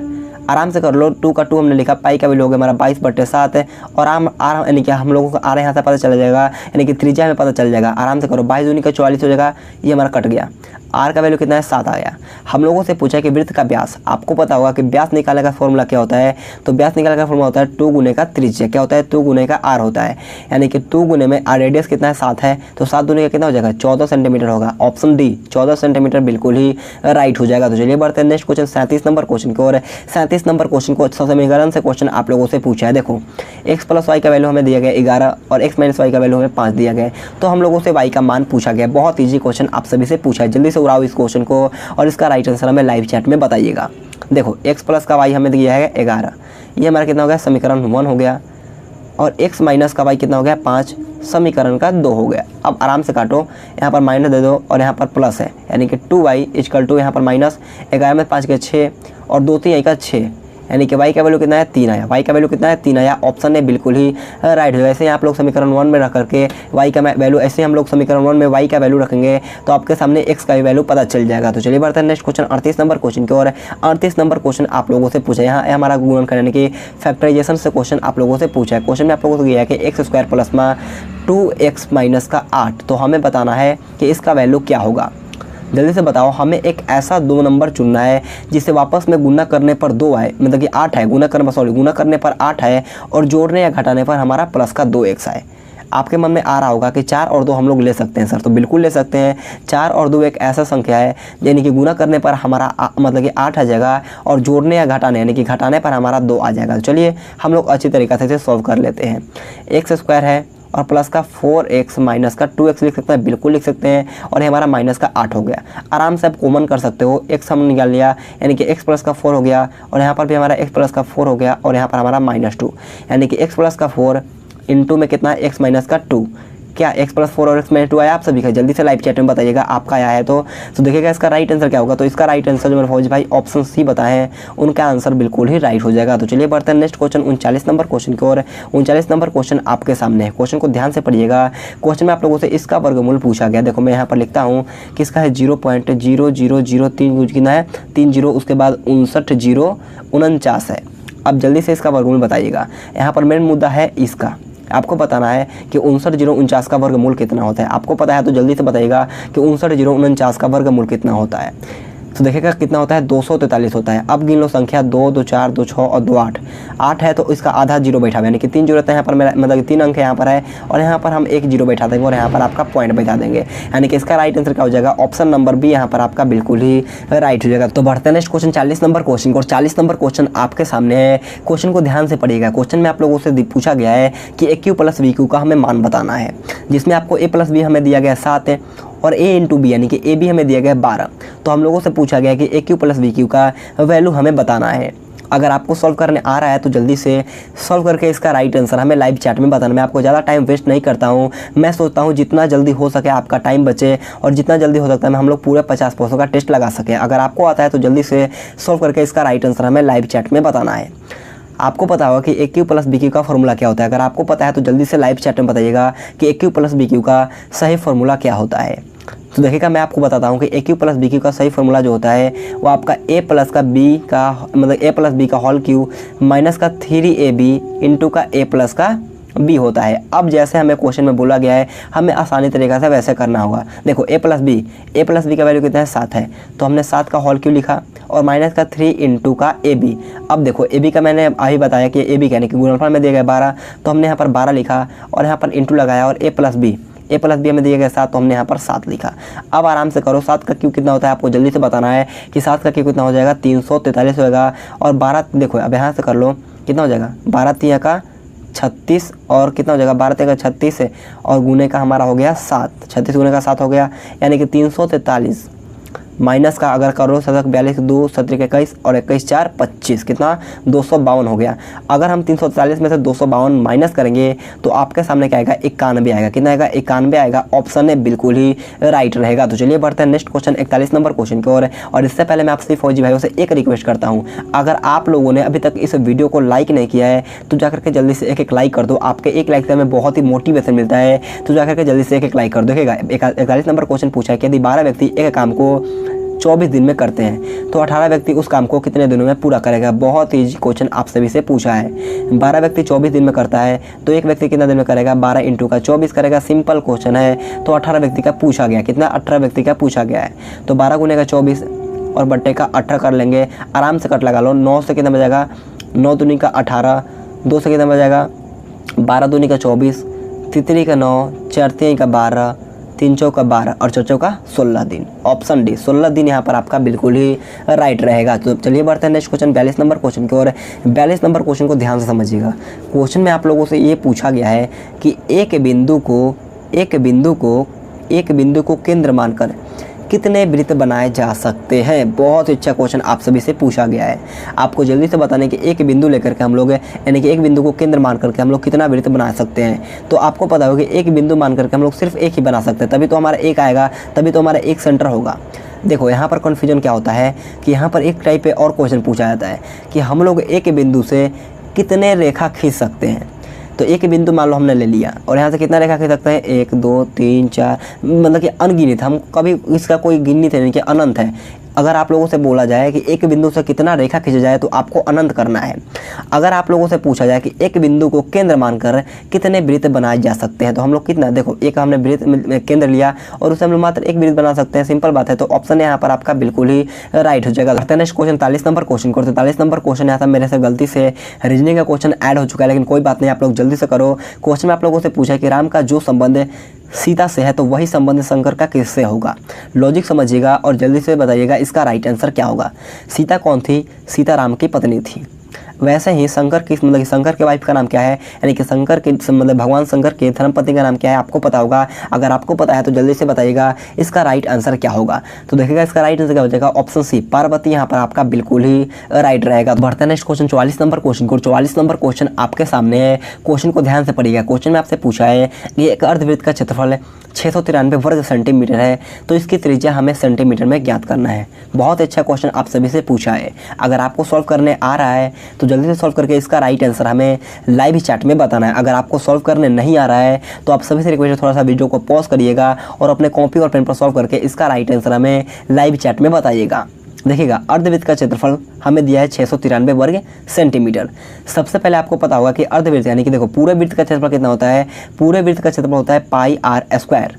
A: आराम से कर लो। 2 का 2 हमने लिखा, पाई का वैल्यू हो गया हमारा 22/7 है और आर यानी कि हम लोगों को आर यहाँ से पता चल जाएगा यानी कि त्रिज्या में पता चल जाएगा। आराम से करो 22 दूनी का 44 हो जाएगा। ये हमारा कट गया। आर का वैल्यू कितना है 7 आ गया। हम लोगों से पूछा कि वृत्त का व्यास, आपको पता होगा कि व्यास निकालने का फॉर्मूला क्या होता है। तो व्यास निकालने का फॉर्मूला होता है 2 गुने का त्रिज्या। क्या होता है 2 गुने का आर होता है यानी कि 2 गुने में आर रेडियस कितना है 7 है तो 7 दूने का कितना हो जाएगा 14 सेंटीमीटर होगा। ऑप्शन डी 14 सेंटीमीटर बिल्कुल ही राइट हो जाएगा। तो चलिए बढ़ते हैं नेक्स्ट क्वेश्चन 37 नंबर क्वेश्चन की ओर। 37 नंबर क्वेश्चन को समीकरण से क्वेश्चन आप लोगों से पूछा है। देखो x + y का वैल्यू हमें दिया गया 11 और x - y का वैल्यू हमें 5 दिया गया। तो हम लोगों से y का मान पूछा गया। बहुत ईजी क्वेश्चन आप सभी से पूछा है। जल्दी से उड़ाओ इस क्वेश्चन को और इसका राइट आंसर हमें लाइव चैट में बताइएगा। देखो x + का y हमें दिया है 11। ये हमारा कितना हो गया समीकरण 1 हो गया और x - का y कितना हो गया 5 समीकरण का 2 हो गया। अब आराम से काटो। यहाँ पर माइनस दे दो और यहाँ पर प्लस है यानी कि 2y = यहाँ पर माइनस 11 में 5 के 6 और 2 3 का 6 यानी कि y का वैल्यू कितना है 3 आया। y का वैल्यू कितना है 3 आया। ऑप्शन है बिल्कुल ही राइट हो। ऐसे ही आप लोग समीकरण 1 में रख करके y का वैल्यू, ऐसे हम लोग समीकरण 1 में y का वैल्यू रखेंगे तो आपके सामने x का भी वैल्यू पता चल जाएगा। तो चलिए बढ़ते हैं नेक्स्ट क्वेश्चन 38 नंबर क्वेश्चन की ओर। 38 नंबर क्वेश्चन आप लोगों से पूछा है। यहाँ हमारा गुणन करने की फैक्टराइजेशन से क्वेश्चन आप लोगों से पूछा है। क्वेश्चन में आप लोगों से दिया है कि x² + 2x - 8 तो हमें बताना है कि इसका वैल्यू क्या होगा। जल्दी से बताओ। हमें एक ऐसा 2 नंबर चुनना है जिसे वापस में गुना करने पर 2 आए, मतलब कि 8 है, गुना करने पर 8 है और जोड़ने या घटाने पर हमारा प्लस का 2x आए। आपके मन में आ रहा होगा कि 4 और 2 हम लोग ले सकते हैं सर। तो बिल्कुल ले सकते हैं। 4 और 2 एक ऐसा संख्या है यानी कि गुना करने पर हमारा मतलब कि 8 आ जाएगा और जोड़ने या घटाने यानी कि घटाने पर हमारा 2 आ जाएगा। तो चलिए हम लोग अच्छी तरीके से इसे सॉल्व कर लेते हैं। x² है और प्लस का 4x माइनस का 2x लिख सकते हैं, बिल्कुल लिख सकते हैं और ये हमारा माइनस का 8 हो गया। आराम से आप कॉमन कर सकते हो। x हमने निकाल लिया यानी कि x + का 4 हो गया और यहाँ पर भी हमारा x + का 4 हो गया और यहाँ पर हमारा -2 यानी कि x + का 4 इंटू में कितना है x - का 2। क्या x + 4 और x - 2 आया आप सभी का। जल्दी से लाइव चैट में बताइएगा आपका आया है तो देखिएगा इसका राइट आंसर क्या होगा। तो इसका राइट आंसर जो मेरे फौजी भाई ऑप्शन सी बताए हैं उनका आंसर बिल्कुल ही राइट हो जाएगा। तो चलिए बढ़ते हैं नेक्स्ट क्वेश्चन 39 नंबर क्वेश्चन की ओर। 39 नंबर क्वेश्चन आपके सामने है। क्वेश्चन को ध्यान से पढ़िएगा। क्वेश्चन में आप लोगों से इसका वर्गमूल पूछा गया। देखो मैं यहाँ पर लिखता हूँ कि इसका है 0.0003 कितना है 30 उसके बाद 59,049 है। अब जल्दी से इसका वर्गमूल बताइएगा। यहाँ पर मेन मुद्दा है इसका, आपको बताना है कि 59,049 का वर्गमूल कितना होता है। आपको पता है तो जल्दी से बताइएगा कि 59,049 का वर्गमूल कितना होता है। तो देखिएगा कितना होता है 243 होता है। अब गिन लो संख्या 2 2 4 2 6 और 2 8 8 है तो इसका आधा 0 बैठा हुआ यानी कि 3 0 रहता है यहाँ पर मेरा मतलब 3 अंक यहाँ पर है और यहाँ पर हम 1 0 बैठा देंगे और यहाँ पर आपका पॉइंट बैठा देंगे यानी कि इसका राइट आंसर क्या हो जाएगा ऑप्शन नंबर बी यहाँ पर आपका बिल्कुल ही राइट हो जाएगा। तो बढ़ते हैं नेक्स्ट क्वेश्चन 40 नंबर क्वेश्चन को। 40 नंबर क्वेश्चन आपके सामने है। क्वेश्चन को ध्यान से पढ़िएगा। क्वेश्चन में आप लोगों से पूछा गया है कि AQ + BQ का हमें मान बताना है, जिसमें आपको A + B हमें दिया गया 7 है और A × B यानी कि AB हमें दिया गया 12। तो हम लोगों से पूछा गया कि AQ + BQ का वैल्यू हमें बताना है। अगर आपको सॉल्व करने आ रहा है तो जल्दी से सॉल्व करके इसका राइट आंसर हमें लाइव चैट में बताना। मैं आपको ज़्यादा टाइम वेस्ट नहीं करता हूँ। मैं सोचता हूँ जितना जल्दी हो सके आपका टाइम बचे और जितना जल्दी हो सकता है हम लोग पूरे 50% का टेस्ट लगा सकें। अगर आपको आता है तो जल्दी से सॉल्व करके इसका राइट आंसर हमें लाइव चैट में बताना है। आपको पता होगा कि AQ + BQ का फॉर्मूला क्या होता है। अगर आपको पता है तो जल्दी से लाइव चैट में बताइएगा कि AQ + BQ का सही फॉर्मूला क्या होता है। तो देखिएगा मैं आपको बताता हूँ कि AQ + BQ का सही फॉर्मूला जो होता है वो आपका A + का B का मतलब A + B का होल क्यूब माइनस का 3AB इंटू का A + का बी होता है। अब जैसे हमें क्वेश्चन में बोला गया है हमें आसानी तरीक़े से वैसे करना होगा। देखो ए प्लस बी का वैल्यू कितना है 7 है, तो हमने 7 का होल क्यों लिखा और माइनस का 3 इंटू का ए बी। अब देखो ए बी का मैंने अभी बताया कि ए बी यानी कि गुणनफल में दिया गया 12, तो हमने यहाँ पर 12 लिखा और यहाँ पर इंटू लगाया और ए प्लस बी हमें दिया गया 7, तो हमने यहाँ पर 7 लिखा। अब आराम से करो, 7 का क्यू कितना होता है आपको जल्दी से बताना है कि 7 का क्यू कितना हो जाएगा 343 होगा। और 12 देखो अब यहाँ से कर लो कितना हो जाएगा 12 3 का 36 और कितना हो जाएगा 12 3 का 36 है और गुने का हमारा हो गया 7, 36 गुने का 7 हो गया यानी कि 343 माइनस का अगर करो 7 42 2 17 21 और 21 4 25 कितना 252 हो गया। अगर हम 343 में से 252 माइनस करेंगे तो आपके सामने क्या आएगा 91 आएगा। कितना आएगा 91 आएगा। ऑप्शन है बिल्कुल ही राइट रहेगा। तो चलिए बढ़ते हैं नेक्स्ट क्वेश्चन 41 नंबर क्वेश्चन की ओर। और इससे पहले मैं आपसे फौजी भाइयों से एक रिक्वेस्ट करता हूँ, अगर आप लोगों ने अभी तक इस वीडियो को लाइक नहीं किया है तो जाकर के जल्दी से एक लाइक कर दो। आपके एक लाइक से हमें बहुत ही मोटिवेशन मिलता है, तो जाकर के जल्दी से एक लाइक कर दो। देखिएगा 41 नंबर क्वेश्चन पूछा है कि यदि 12 व्यक्ति एक काम को 24 दिन में करते हैं तो 18 व्यक्ति उस काम को कितने दिनों में पूरा करेगा। बहुत ईजी क्वेश्चन आप सभी से पूछा है। 12 व्यक्ति 24 दिन में करता है तो एक व्यक्ति कितना दिन में करेगा 12 इंटू का 24 करेगा। सिंपल क्वेश्चन है। तो 18 व्यक्ति का पूछा गया, कितना 18 व्यक्ति का पूछा गया है। तो 12 गुने का 24 और बट्टे का 18 कर लेंगे। आराम से कट लगा लो। 9 से कितना बचेगा 9 दूनी का 18, 2 से कितना बचेगा 12 दूनी का 24, तितली का 9, 4 3 का 12, 3 चौका 12 और 4 चौका 16 दिन। ऑप्शन डी 16 दिन यहाँ पर आपका बिल्कुल ही राइट रहेगा। तो चलिए बढ़ते हैं नेक्स्ट क्वेश्चन 42 नंबर क्वेश्चन की ओर। 42 नंबर क्वेश्चन को ध्यान से समझिएगा। क्वेश्चन में आप लोगों से ये पूछा गया है कि एक बिंदु को केंद्र मानकर कितने वृत्त बनाए जा सकते हैं। बहुत अच्छा क्वेश्चन आप सभी से पूछा गया है। आपको जल्दी से बताने कि एक बिंदु लेकर के हम लोग यानी कि एक बिंदु को केंद्र मान करके हम लोग कितना वृत्त बना सकते हैं। तो आपको पता होगा कि एक बिंदु मान करके हम लोग सिर्फ एक ही बना सकते हैं, तभी तो हमारा एक आएगा, तभी तो हमारा एक सेंटर होगा। देखो यहाँ पर कन्फ्यूजन क्या होता है कि यहाँ पर एक टाइप पे और क्वेश्चन पूछा जाता है कि हम लोग एक बिंदु से कितने रेखा खींच सकते हैं। तो एक बिंदु मान लो हमने ले लिया और यहाँ से कितना रेखा खींच सकते हैं 1 2 3 4, मतलब कि अनगिनत। हम कभी इसका कोई गिनती नहीं कि अनंत है। अगर आप लोगों से बोला जाए कि एक बिंदु से कितना रेखा खींचा जाए तो आपको अनंत करना है। अगर आप लोगों से पूछा जाए कि एक बिंदु को केंद्र मानकर कितने वृत्त बनाए जा सकते हैं तो हम लोग कितना, देखो एक हमने वृत्त केंद्र लिया और उससे हम लोग मात्र एक वृत्त बना सकते हैं। सिंपल बात है। तो ऑप्शन यहाँ पर आपका बिल्कुल ही राइट हो जाएगा। नेक्स्ट क्वेश्चन 43 नंबर क्वेश्चन को। 43 नंबर क्वेश्चन यहाँ से मेरे से गलती से रीजनिंग का क्वेश्चन ऐड हो चुका है, लेकिन कोई बात नहीं, आप लोग जल्दी से करो। क्वेश्चन में आप लोगों से पूछा है कि राम का जो संबंध सीता से है तो वही संबंध शंकर का किससे होगा। लॉजिक समझिएगा और जल्दी से बताइएगा इसका राइट आंसर क्या होगा। सीता कौन थी? सीता राम की पत्नी थी। वैसे ही शंकर की मतलब शंकर के वाइफ का नाम क्या है, यानी कि शंकर के मतलब भगवान शंकर के धर्मपत्नी का नाम क्या है आपको पता होगा। अगर आपको पता है तो जल्दी से बताइएगा इसका राइट आंसर क्या होगा। तो देखिएगा इसका राइट आंसर क्या हो जाएगा ऑप्शन सी पार्वती यहाँ पर आपका बिल्कुल ही राइट रहेगा। बढ़ते हैं नेक्स्ट क्वेश्चन 44 नंबर क्वेश्चन को। 44 नंबर क्वेश्चन आपके सामने है। क्वेश्चन को ध्यान से पढ़िएगा। क्वेश्चन में आपसे पूछा है कि एक अर्धवृत्त का क्षेत्रफल 693 वर्ग सेंटीमीटर है तो इसकी त्रिज्या हमें सेंटीमीटर में ज्ञात करना है। बहुत अच्छा क्वेश्चन आप सभी से पूछा है। अगर आपको सॉल्व करने आ रहा है तो जल्दी से सॉल्व करके इसका राइट आंसर हमें लाइव चैट में बताना है। अगर आपको सॉल्व करने नहीं आ रहा है तो आप सभी से रिक्वेस्ट है थोड़ा सा वीडियो को पॉज करिएगा और अपने कॉपी और पेन पर सॉल्व करके इसका राइट आंसर हमें लाइव चैट में बताइएगा। देखिएगा अर्धवृत्त का क्षेत्रफल हमें दिया है 693 वर्ग सेंटीमीटर। सबसे पहले आपको पता होगा कि अर्धवृत्त यानी कि देखो पूरे वृत्त का क्षेत्रफल कितना होता है। पूरे वृत्त का क्षेत्रफल होता है पाई आर स्क्वायर।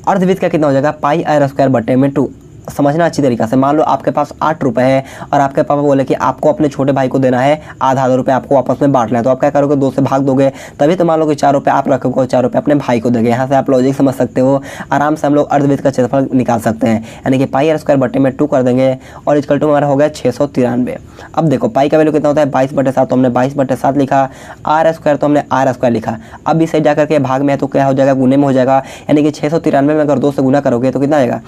A: अर्धवृत्त का कितना हो जाएगा पाई आर स्क्वायर बटे में 2। समझना अच्छी तरीका से। मान लो आपके पास 8 रुपए है और आपके पापा बोले कि आपको अपने छोटे भाई को देना है आधा रुपये, आपको आपस में बांटना है। तो आप क्या करोगे 2 से भाग दोगे, तभी तो मान लो कि 4 रुपये आप रखोगे और 4 रुपये अपने भाई को दोगे। यहाँ से आप लॉजिक समझ सकते हो। आराम से हम लोग अर्धवृत्त का क्षेत्रफल निकाल सकते हैं, यानी कि पाई आर स्क्वायर बटे में 2 कर देंगे और इक्वल टू हमारा हो गया 693। अब देखो पाई का वैल्यू कितना होता है 22/7, तो हमने 22/7 लिखा। आर स्क्वायर तो हमने आर स्क्वायर लिखा। अब इसे जाकर के भाग में तो क्या हो जाएगा गुने में हो जाएगा, यानी कि 693 में अगर 2 से गुना करोगे तो कितना आएगा,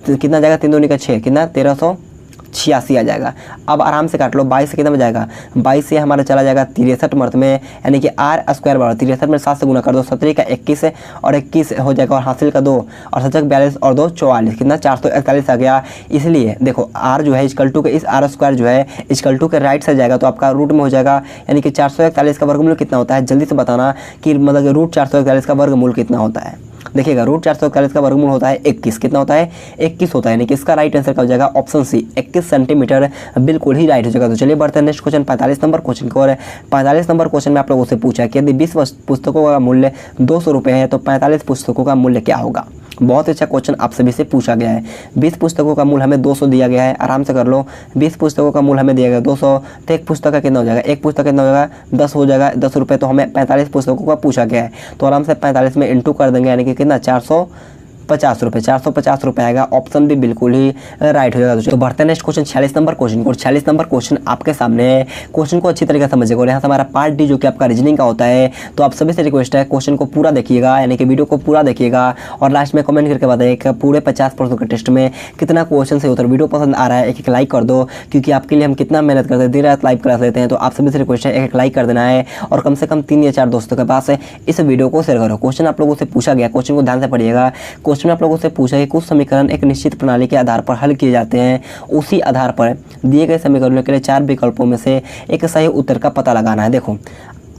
A: कितना जाएगा 3 दूनी का 6, कितना 1386 आ जाएगा। अब आराम से काट लो। 22 से कितना में जाएगा 22 से हमारा चला जाएगा 63 मर्द में, यानी कि आर स्क्वायर बराबर 63 में 7 से गुना कर दो 17 का 21 और 21 हो जाएगा और हासिल का 2 और 7 42 और 2 44, कितना 441 आ गया। इसलिए देखो आर जो है इक्वल टू के इस आर स्क्वायर जो है इक्वल टू के राइट से जाएगा तो आपका रूट में हो जाएगा, यानी कि 441 का वर्गमूल कितना होता है जल्दी से बताना कि मतलब रूट 441 का वर्गमूल कितना होता है। देखिएगा रूट 441 का वर्गमूल होता है 21, कितना होता है 21 होता है, यानी कि इसका राइट आंसर क्या हो जाएगा ऑप्शन सी 21 सेंटीमीटर बिल्कुल ही राइट हो जाएगा। तो चलिए बढ़ते हैं नेक्स्ट क्वेश्चन 45 नंबर क्वेश्चन की ओर। 45 नंबर क्वेश्चन में आप लोगों से पूछा कि यदि 20 पुस्तकों का मूल्य 200 रुपये है तो 45 पुस्तकों का मूल्य क्या होगा। बहुत अच्छा क्वेश्चन आप सभी से पूछा गया है। 20 पुस्तकों का मूल हमें 200 दिया गया है, आराम से कर लो। 20 पुस्तकों का मूल हमें दिया गया 200, तो एक पुस्तक का कितना हो जाएगा, एक पुस्तक कितना हो जाएगा 10 हो जाएगा, 10 रुपये। तो हमें 45 पुस्तकों का पूछा गया है, तो आराम से 45 में इंटू कर देंगे, यानी कि कितना 450 रुपये, 450 रुपये आएगा। ऑप्शन भी बिल्कुल ही राइट हो जाएगा। तो बढ़ते हैं नेक्स्ट क्वेश्चन 46 नंबर क्वेश्चन को। 46 नंबर क्वेश्चन आपके सामने है, क्वेश्चन को अच्छी तरीके से समझिएगा। और यहाँ से हमारा पार्ट डी जो कि आपका रीजनिंग का होता है, तो आप सभी से रिक्वेस्ट है क्वेश्चन को पूरा देखिएगा, यानी कि वीडियो को पूरा देखिएगा और लास्ट में कमेंट करके बताइए कि पूरे 50 प्रश्नों के टेस्ट में कितना क्वेश्चन से उत्तर। वीडियो पसंद आ रहा है एक लाइक कर दो, क्योंकि आपके लिए हम कितना मेहनत करते हैं, दिन रात लाइव क्लास लेते हैं। तो आप सभी से रिक्वेस्ट है एक लाइक कर देना है और कम से कम 3 या 4 दोस्तों के पास इस वीडियो को शेयर करो। क्वेश्चन आप लोगों से पूछा गया, क्वेश्चन को ध्यान से पढ़िएगा। क्वेश्चन आप लोगों से पूछा कि कुछ समीकरण एक निश्चित प्रणाली के आधार पर हल किए जाते हैं, उसी आधार पर दिए गए समीकरणों के लिए 4 विकल्पों में से एक सही उत्तर का पता लगाना है। देखो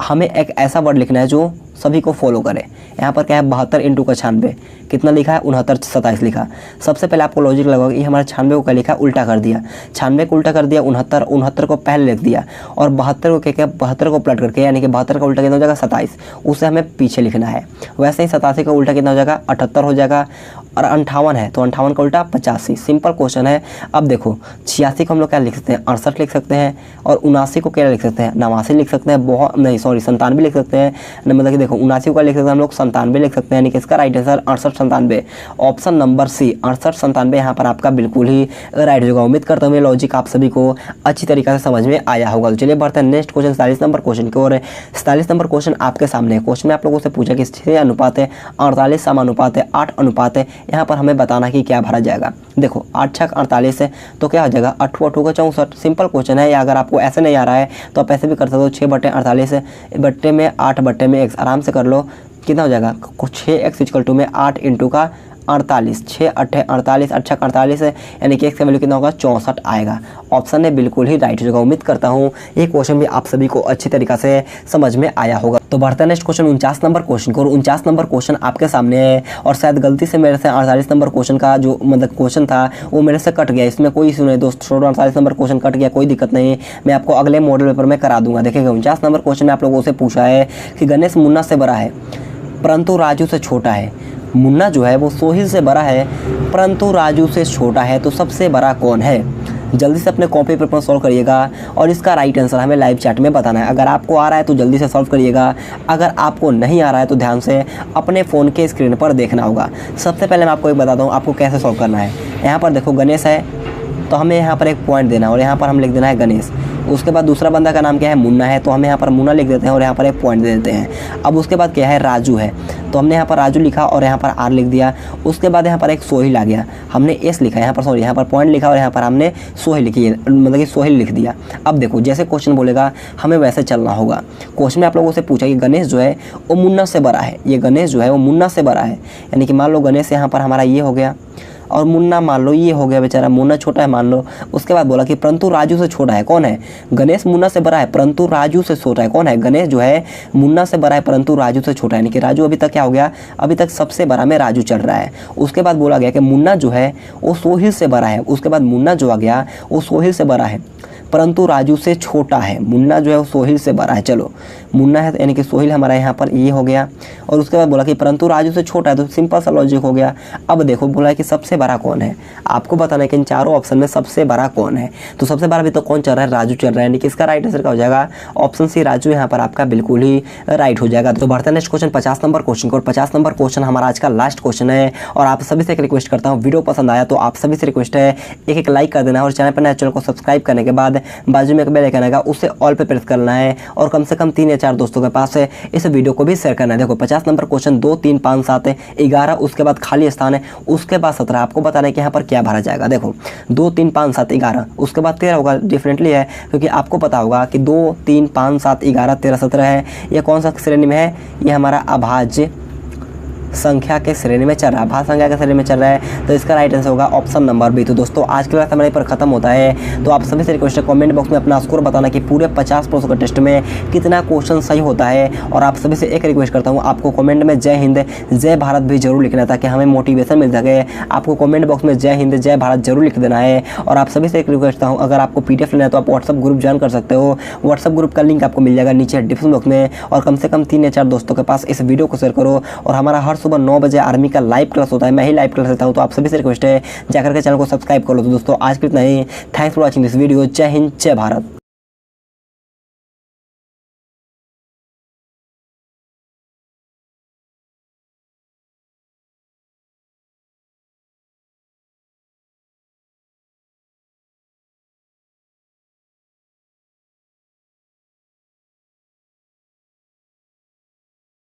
A: हमें एक ऐसा वर्ड लिखना है जो सभी को फॉलो करे। यहाँ पर क्या है 72 इंटू का 96 कितना लिखा है 69 27 लिखा। सबसे पहले आपको लॉजिक लगाओ कि हमारे 96 को क्या लिखा उल्टा कर दिया, 96 को उल्टा कर दिया, 69 को पहले लिख दिया और 72 को क्या 72 को पलट करके, यानी कि 72 का उल्टा कितना हो जाएगा 27, उसे हमें पीछे लिखना है। वैसे ही 87 का उल्टा कितना हो जाएगा 78 हो जाएगा और 58 है तो 58 का उल्टा 85। सिंपल क्वेश्चन है। अब देखो 86 को हम लोग क्या लिख सकते हैं 68 लिख सकते हैं और 79 को क्या लिख सकते हैं 89 लिख सकते हैं, बहुत नहीं सॉरी 97 लिख सकते हैं। मतलब कि देखो 79 को लिख सकते हैं हम लोग 97 लिख सकते हैं, यानी कि इसका right answer 68 97, option number C 68 97 यहाँ पर आपका बिल्कुल ही राइट होगा। उम्मीद करता हूँ ये लॉजिक आप सभी को अच्छी तरीके से समझ में आया होगा। तो चलिए बढ़ते हैं नेक्स्ट क्वेश्चन 47 नंबर क्वेश्चन की ओर। 47 नंबर क्वेश्चन आपके सामने है। क्वेश्चन में आप लोगों से पूछा कि 6 अनुपात है 48 समानुपात है 8 अनुपात है, यहाँ पर हमें बताना कि क्या भरा जाएगा। देखो 8 6 48 है तो क्या हो जाएगा 8 8 का 64। सिंपल क्वेश्चन है, या अगर आपको ऐसे नहीं आ रहा है तो आप ऐसे भी कर सकते हो 6/48 बट्टे में 8 बट्टे में x, आराम से कर लो कितना हो जाएगा 6x इक्वल में 8 इंटू का 48, 6 8 48 8 6 48 है, यानी कि x का वैल्यू कितना होगा 64 आएगा। ऑप्शन है बिल्कुल ही राइट हो जाएगा। उम्मीद करता हूँ ये क्वेश्चन भी आप सभी को अच्छी तरीके से समझ में आया होगा। तो बढ़ते हैं नेक्स्ट क्वेश्चन 49 नंबर क्वेश्चन को। 49 नंबर क्वेश्चन आपके सामने है और शायद गलती से मेरे से 48 नंबर क्वेश्चन का जो मतलब क्वेश्चन था वो मेरे से कट गया, इसमें कोई इशू नहीं दोस्तों। 48 नंबर क्वेश्चन कट गया कोई दिक्कत नहीं, मैं आपको अगले मॉडल पेपर में करा दूंगा। देखिएगा 49 नंबर क्वेश्चन में आप लोगों से पूछा है कि गणेश मुन्ना से बड़ा है परंतु राजू से छोटा है। मुन्ना जो है वो सोहिल से बड़ा है परंतु राजू से छोटा है, तो सबसे बड़ा कौन है। जल्दी से अपने कॉपी पेपर सॉल्व करिएगा और इसका राइट आंसर हमें लाइव चैट में बताना है। अगर आपको आ रहा है तो जल्दी से सॉल्व करिएगा, अगर आपको नहीं आ रहा है तो ध्यान से अपने फ़ोन के स्क्रीन पर देखना होगा। सबसे पहले मैं आपको एक बताता हूँ आपको कैसे सॉल्व करना है। यहाँ पर देखो गणेश है तो हमें यहाँ पर एक पॉइंट देना है और यहाँ पर हम लिख देना है गणेश। उसके बाद दूसरा बंदा का नाम क्या है मुन्ना है, तो हमें यहाँ पर मुन्ना लिख देते हैं और यहाँ पर एक पॉइंट दे देते हैं। अब उसके बाद क्या है राजू है, तो हमने यहाँ पर राजू लिखा और यहाँ पर आर लिख दिया। उसके बाद यहाँ पर एक सोहिल आ गया, हमने एस लिखा यहाँ पर सॉरी यहाँ पर पॉइंट लिखा और यहाँ पर हमने सोहिल लिखी मतलब कि सोहिल लिख दिया। अब देखो जैसे क्वेश्चन बोलेगा हमें वैसे चलना होगा। क्वेश्चन में आप लोगों से पूछा कि गणेश जो है वो मुन्ना से बड़ा है, ये गणेश जो है वो मुन्ना से बड़ा है, यानी कि मान लो गणेश यहाँ पर हमारा ये हो गया और मुन्ना मान लो ये हो गया, बेचारा मुन्ना छोटा है मान लो। उसके बाद बोला कि परंतु राजू से छोटा है, कौन है गणेश मुन्ना से बड़ा है परंतु राजू से छोटा है, कौन है गणेश जो है मुन्ना से बड़ा है परंतु राजू से छोटा है, यानी कि राजू अभी तक क्या हो गया अभी तक सबसे बड़ा में राजू चल रहा है। उसके बाद बोला गया कि मुन्ना जो है वो सोहिल से बड़ा है, उसके बाद मुन्ना जो आ गया वो सोहिल से बड़ा है परंतु राजू से छोटा है। मुन्ना जो है वो सोहिल से बड़ा है, चलो मुन्ना है यानी कि सोहिल हमारा यहाँ पर ये हो गया और उसके बाद बोला कि परंतु राजू से छोटा है, तो सिंपल सा लॉजिक हो गया। अब देखो बोला है कि सबसे बड़ा कौन है, आपको बताना है कि इन चारों ऑप्शन में सबसे बड़ा कौन है। तो सबसे बड़ा अभी तो कौन चल रहा है राजू चल रहा है, यानी कि इसका राइट आंसर क्या हो जाएगा ऑप्शन सी राजू यहाँ पर आपका बिल्कुल ही राइट हो जाएगा। तो बढ़ते हैं नेक्स्ट क्वेश्चन 50 नंबर क्वेश्चन को। और 50 नंबर क्वेश्चन हमारा आज का लास्ट क्वेश्चन है और आप सभी से एक रिक्वेस्ट करता हूँ वीडियो पसंद आया तो आप सभी से रिक्वेस्ट है एक लाइक कर देना और चैनल पर नए चैनल को सब्सक्राइब करने के बाद बाजू में एक बेल आइकन आएगा उसे ऑल पे प्रेस करना है और कम से कम 3 या 4 दोस्तों के पास है इस वीडियो को भी शेयर करना है। देखो 50 नंबर क्वेश्चन 2 3 5 7 11, उसके बाद खाली स्थान है, उसके बाद 17। आपको बताना है कि यहाँ पर क्या भरा जाएगा। देखो 2 3 5 7 11, उसके बाद 13 होगा, डिफरेंटली है क्योंकि आपको पता होगा कि 2 3 5 7 11 13 17 है। ये कौन सा श्रेणी में है, ये हमारा अभाज्य संख्या के श्रेणी में चल रहा है, भाज्य संख्या के श्रेणी में चल रहा है, तो इसका राइट आंसर होगा ऑप्शन नंबर बी। तो दोस्तों आज की क्लास हमारे पर खत्म होता है। तो आप सभी से रिक्वेस्ट है कमेंट बॉक्स में अपना स्कोर बताना कि पूरे 50 प्रश्नों के टेस्ट में कितना क्वेश्चन सही होता है। और आप सभी से एक रिक्वेस्ट करता हूँ, आपको कमेंट में जय हिंद जय भारत भी जरूर लिखना है ताकि हमें मोटिवेशन मिल सके। आपको कमेंट बॉक्स में जय हिंद जय भारत जरूर लिख देना है। और आप सभी से एक रिक्वेस्ट करता हूँ, अगर आपको पीडीएफ लेना है तो आप व्हाट्सअप ग्रुप ज्वाइन कर सकते हो। व्हाट्सअप ग्रुप का लिंक आपको मिल जाएगा नीचे डिस्क्रिप्शन बॉक्स में। और कम से कम 3 या 4 दोस्तों के पास इस वीडियो को शेयर करो। और हमारा हर सुबह 9 बजे आर्मी का लाइव क्लास होता है, मैं ही लाइव क्लास लेता हूँ। तो आप सभी से रिक्वेस्ट है जाकर के चैनल को सब्सक्राइब कर लो। तो दोस्तों आज के इतना ही। Thanks for watching this video. जय हिंद जय भारत।